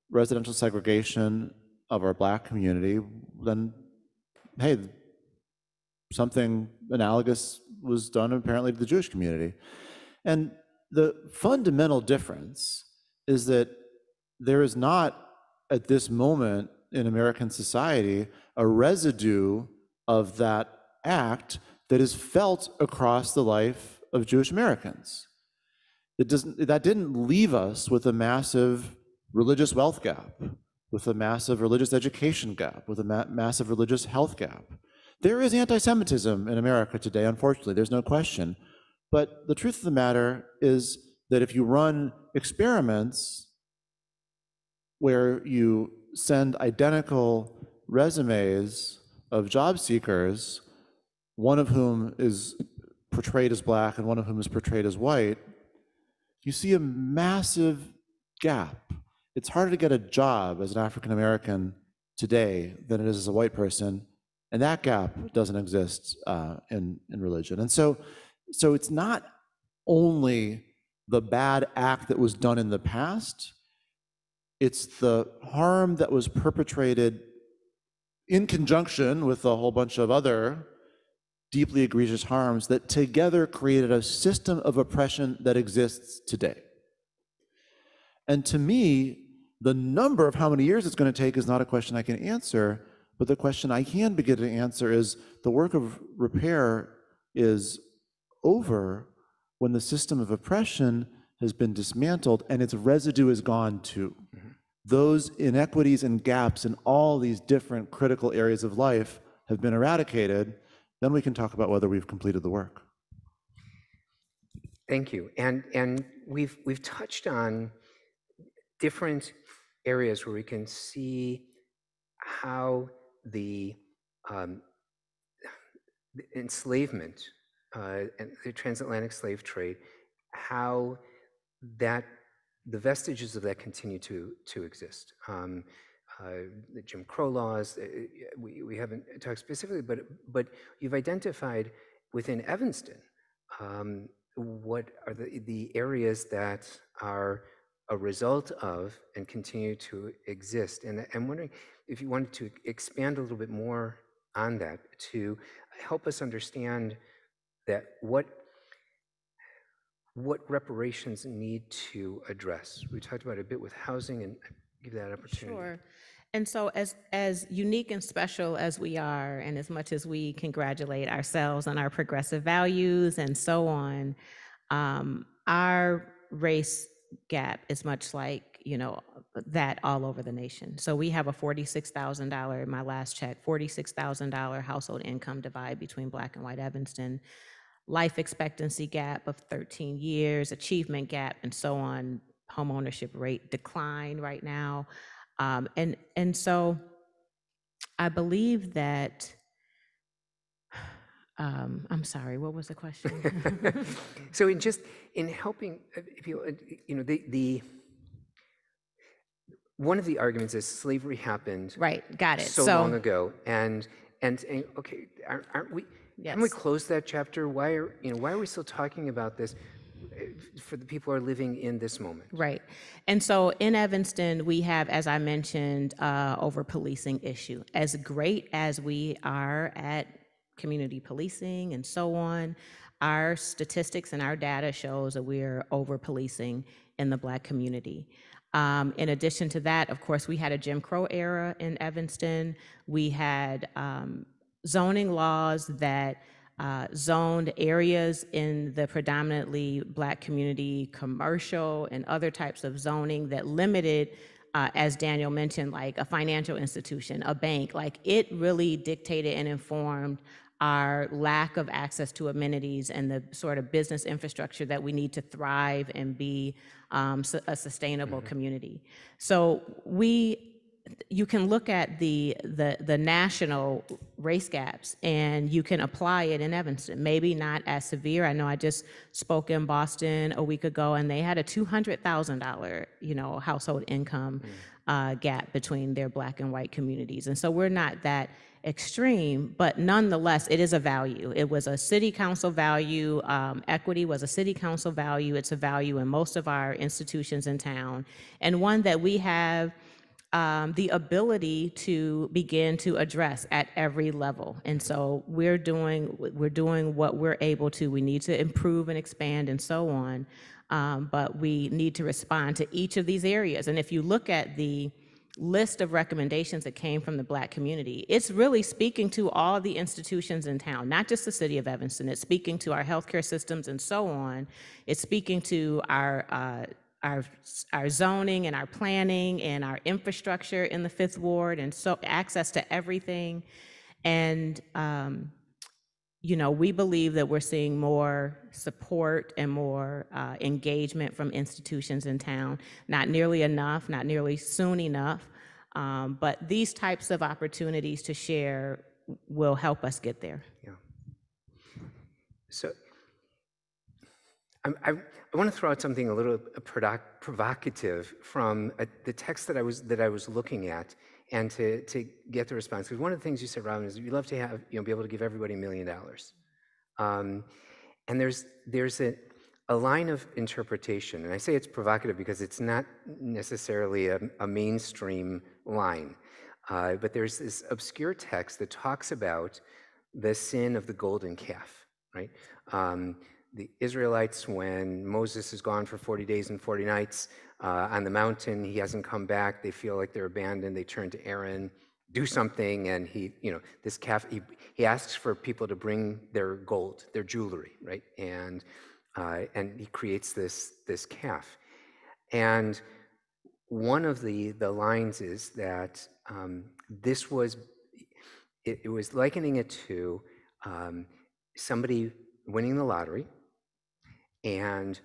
residential segregation of our Black community, then, hey, something analogous was done apparently to the Jewish community. And the fundamental difference is that there is not, at this moment in American society, a residue of that act that is felt across the life of Jewish Americans. That didn't leave us with a massive religious wealth gap, with a massive religious education gap, with a massive religious health gap. There is anti-Semitism in America today, unfortunately, there's no question. But the truth of the matter is that if you run experiments where you send identical resumes of job seekers, one of whom is portrayed as Black and one of whom is portrayed as white, you see a massive gap. It's harder to get a job as an African American today than it is as a white person, and that gap doesn't exist in religion. And so it's not only the bad act that was done in the past, it's the harm that was perpetrated in conjunction with a whole bunch of other deeply egregious harms that together created a system of oppression that exists today. And to me, the number of how many years it's going to take is not a question I can answer, but the question I can begin to answer is the work of repair is over when the system of oppression has been dismantled and its residue is gone too. Mm-hmm. Those inequities and gaps in all these different critical areas of life have been eradicated. Then we can talk about whether we've completed the work. Thank you. And we've touched on different areas where we can see how the enslavement and the transatlantic slave trade, how that the vestiges of that continue to exist. The Jim Crow laws, we haven't talked specifically, but you've identified within Evanston what are the areas that are a result of and continue to exist. And I'm wondering if you wanted to expand a little bit more on that to help us understand that what reparations need to address. We talked about it a bit with housing, and give that opportunity. Sure. And so as unique and special as we are, and as much as we congratulate ourselves on our progressive values and so on, our race gap is much like, that all over the nation. So we have a $46,000, my last check, $46,000 household income divide between Black and white Evanston, life expectancy gap of 13 years, achievement gap, and so on, home ownership rate decline right now. And so I believe that, I'm sorry, what was the question? So in helping people, one of the arguments is slavery happened right, got it. so long ago, and okay, aren't we? Yes. Haven't we closed that chapter? Why are we still talking about this for the people who are living in this moment? Right. And so in Evanston, we have, as I mentioned, over policing issue. As great as we are at community policing and so on, our statistics and our data shows that we're over policing in the Black community. In addition to that, of course, we had a Jim Crow era in Evanston. We had zoning laws that zoned areas in the predominantly Black community, commercial and other types of zoning that limited, as Daniel mentioned, like a financial institution, a bank. Like, it really dictated and informed our lack of access to amenities and the sort of business infrastructure that we need to thrive and be a sustainable community. So we you can look at the national race gaps and you can apply it in Evanston. Maybe not as severe. I know I just spoke in Boston a week ago, and they had a $200,000, household income gap between their Black and white communities. And so we're not that extreme, but nonetheless, it is a value. It was a city council value. Equity was a city council value. It's a value in most of our institutions in town, and one that we have the ability to begin to address at every level. And so we're doing what we're able to. We need to improve and expand and so on, but we need to respond to each of these areas. And if you look at the list of recommendations that came from the Black community, it's really speaking to all the institutions in town, not just the city of Evanston. It's speaking to our healthcare systems and so on. It's speaking to our zoning and our planning and our infrastructure in the Fifth Ward, and so access to everything. And we believe that we're seeing more support and more engagement from institutions in town. Not nearly enough, not nearly soon enough, but these types of opportunities to share will help us get there. Yeah. So I want to throw out something a little provocative from the text that I was looking at, and to get the response. Because one of the things you said, Robin, is you'd love to have be able to give everybody $1 million. And there's a line of interpretation, and I say it's provocative because it's not necessarily a mainstream line, but there's this obscure text that talks about the sin of the golden calf, right? The Israelites, when Moses is gone for 40 days and 40 nights on the mountain, he hasn't come back, they feel like they're abandoned, they turn to Aaron, do something, and this calf, he asks for people to bring their gold, their jewelry, right? And he creates this calf. And one of the lines is that this was, it was likening it to somebody winning the lottery and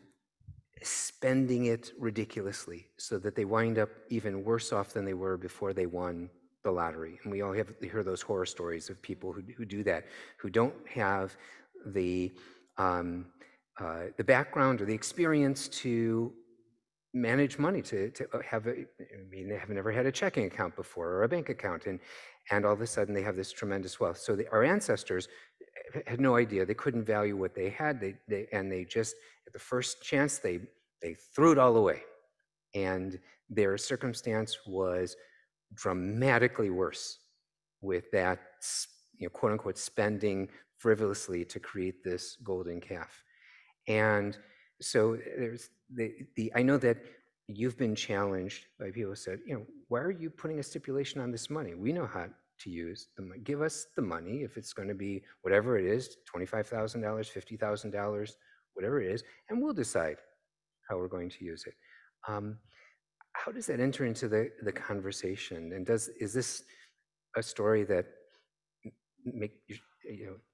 spending it ridiculously so that they wind up even worse off than they were before they won the lottery. And we all hear those horror stories of people who do that, who don't have the background or the experience to manage money, to have they have never had a checking account before or a bank account, and all of a sudden they have this tremendous wealth. So our ancestors had no idea. They couldn't value what they had. They just, at the first chance, they threw it all away. And their circumstance was dramatically worse with that, quote unquote, spending frivolously to create this golden calf. And so there's I know that you've been challenged by people who said, why are you putting a stipulation on this money? We know how to use the money. Give us the money if it's going to be whatever it is, $25,000, $50,000, whatever it is, and we'll decide how we're going to use it. How does that enter into the conversation? And is this a story that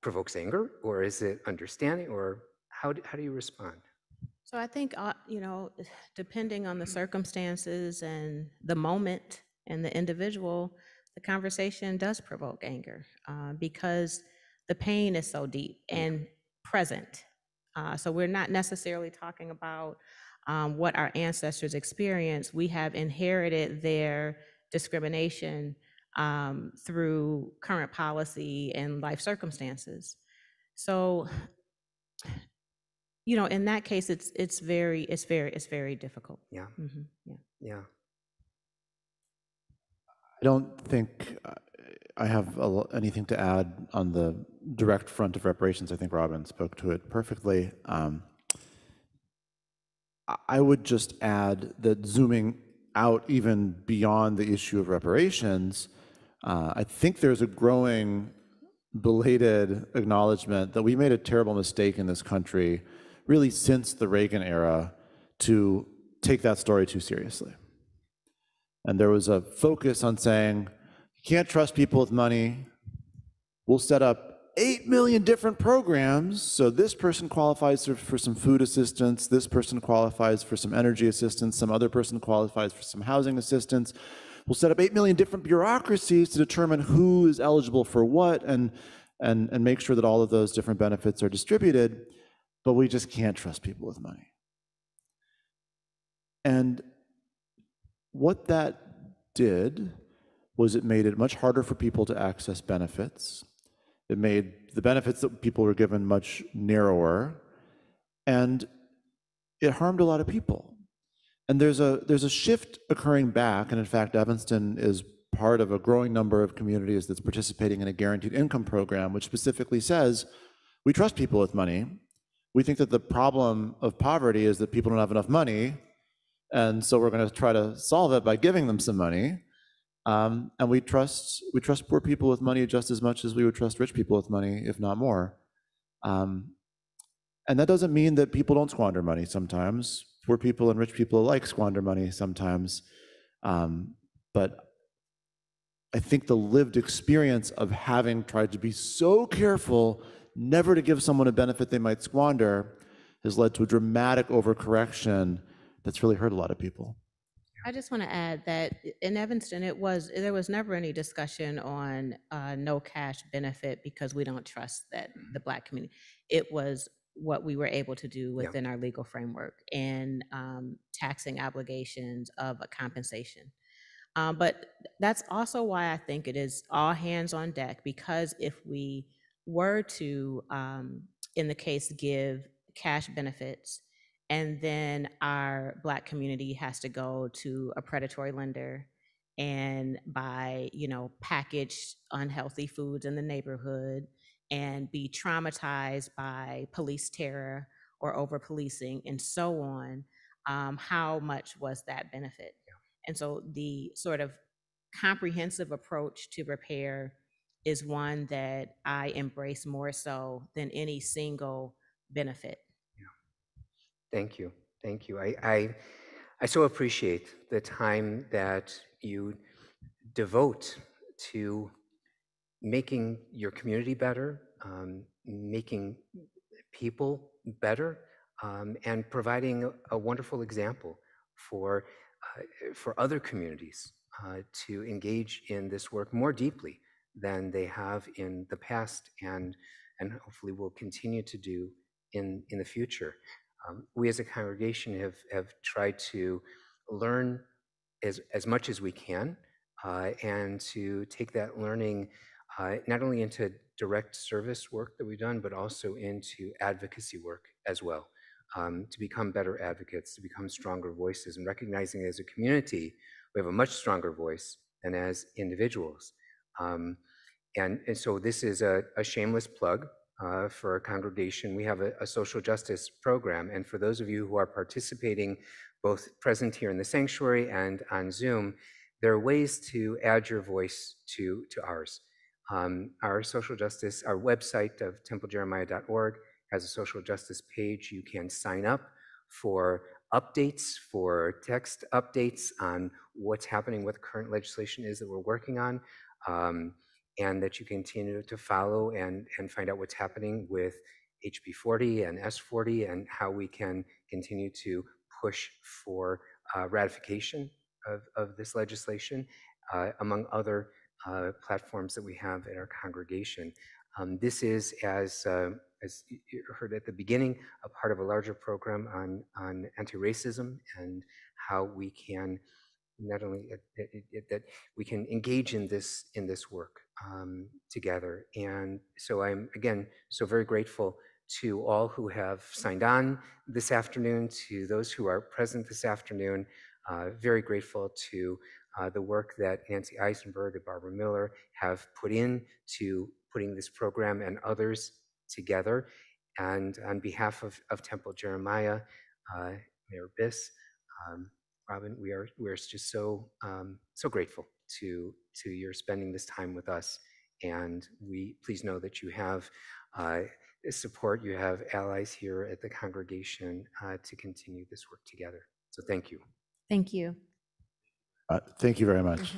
provokes anger, or is it understanding, or how do you respond? So I think, depending on the circumstances and the moment and the individual, the conversation does provoke anger because the pain is so deep and present. So we're not necessarily talking about what our ancestors experienced. We have inherited their discrimination through current policy and life circumstances. So, in that case, it's very difficult. Yeah. Mm-hmm. Yeah. I don't think I have anything to add on the direct front of reparations. I think Robin spoke to it perfectly. I would just add that zooming out even beyond the issue of reparations, I think there's a growing belated acknowledgement that we made a terrible mistake in this country really since the Reagan era to take that story too seriously. And there was a focus on saying, you can't trust people with money. We'll set up 8 million different programs. So this person qualifies for some food assistance. This person qualifies for some energy assistance. Some other person qualifies for some housing assistance. we'll set up 8 million different bureaucracies to determine who is eligible for what and make sure that all of those different benefits are distributed, but we just can't trust people with money. And what that did was it made it much harder for people to access benefits. It made the benefits that people were given much narrower, and it harmed a lot of people. And there's a shift occurring back, and in fact, Evanston is part of a growing number of communities that's participating in a guaranteed income program, which specifically says, we trust people with money. We think that the problem of poverty is that people don't have enough money, and so we're going to try to solve it by giving them some money. And we trust poor people with money just as much as we would trust rich people with money, if not more. And that doesn't mean that people don't squander money sometimes. Poor people and rich people alike squander money sometimes. But I think the lived experience of having tried to be so careful never to give someone a benefit they might squander has led to a dramatic overcorrection that's really hurt a lot of people. I just want to add that in Evanston, there was never any discussion on no cash benefit because we don't trust that the Black community. It was what we were able to do within our legal framework and taxing obligations of a compensation. But that's also why I think it is all hands on deck, because if we were to, in the case, give cash benefits, and then our Black community has to go to a predatory lender and buy, packaged unhealthy foods in the neighborhood and be traumatized by police terror or over policing and so on, how much was that benefit? And so the sort of comprehensive approach to repair is one that I embrace more so than any single benefit. Thank you. Thank you. I so appreciate the time that you devote to making your community better, making people better, and providing a wonderful example for other communities to engage in this work more deeply than they have in the past, and hopefully will continue to do in the future. We as a congregation have tried to learn as much as we can, and to take that learning not only into direct service work that we've done, but also into advocacy work as well, to become better advocates, to become stronger voices, and recognizing as a community, we have a much stronger voice than as individuals. And so this is a shameless plug for our congregation. We have a social justice program, and for those of you who are participating, both present here in the sanctuary and on Zoom, there are ways to add your voice to ours. Our social justice, our website of templejeremiah.org has a social justice page. You can sign up for updates, for text updates on what's happening, what the current legislation is that we're working on, and that you continue to follow and find out what's happening with HB 40 and S 40 and how we can continue to push for ratification of this legislation, among other platforms that we have at our congregation. This is, as you heard at the beginning, a part of a larger program on anti-racism and how we can not only that we can engage in this work together. And so I'm, again, so very grateful to all who have signed on this afternoon, to those who are present this afternoon. Very grateful to the work that Nancy Eisenberg and Barbara Miller have put in to putting this program and others together. And on behalf of Temple Jeremiah, Mayor Biss, Robin, we are just so grateful to your spending this time with us, and we please know that you have support, you have allies here at the congregation to continue this work together. So thank you. Thank you. Thank you very much.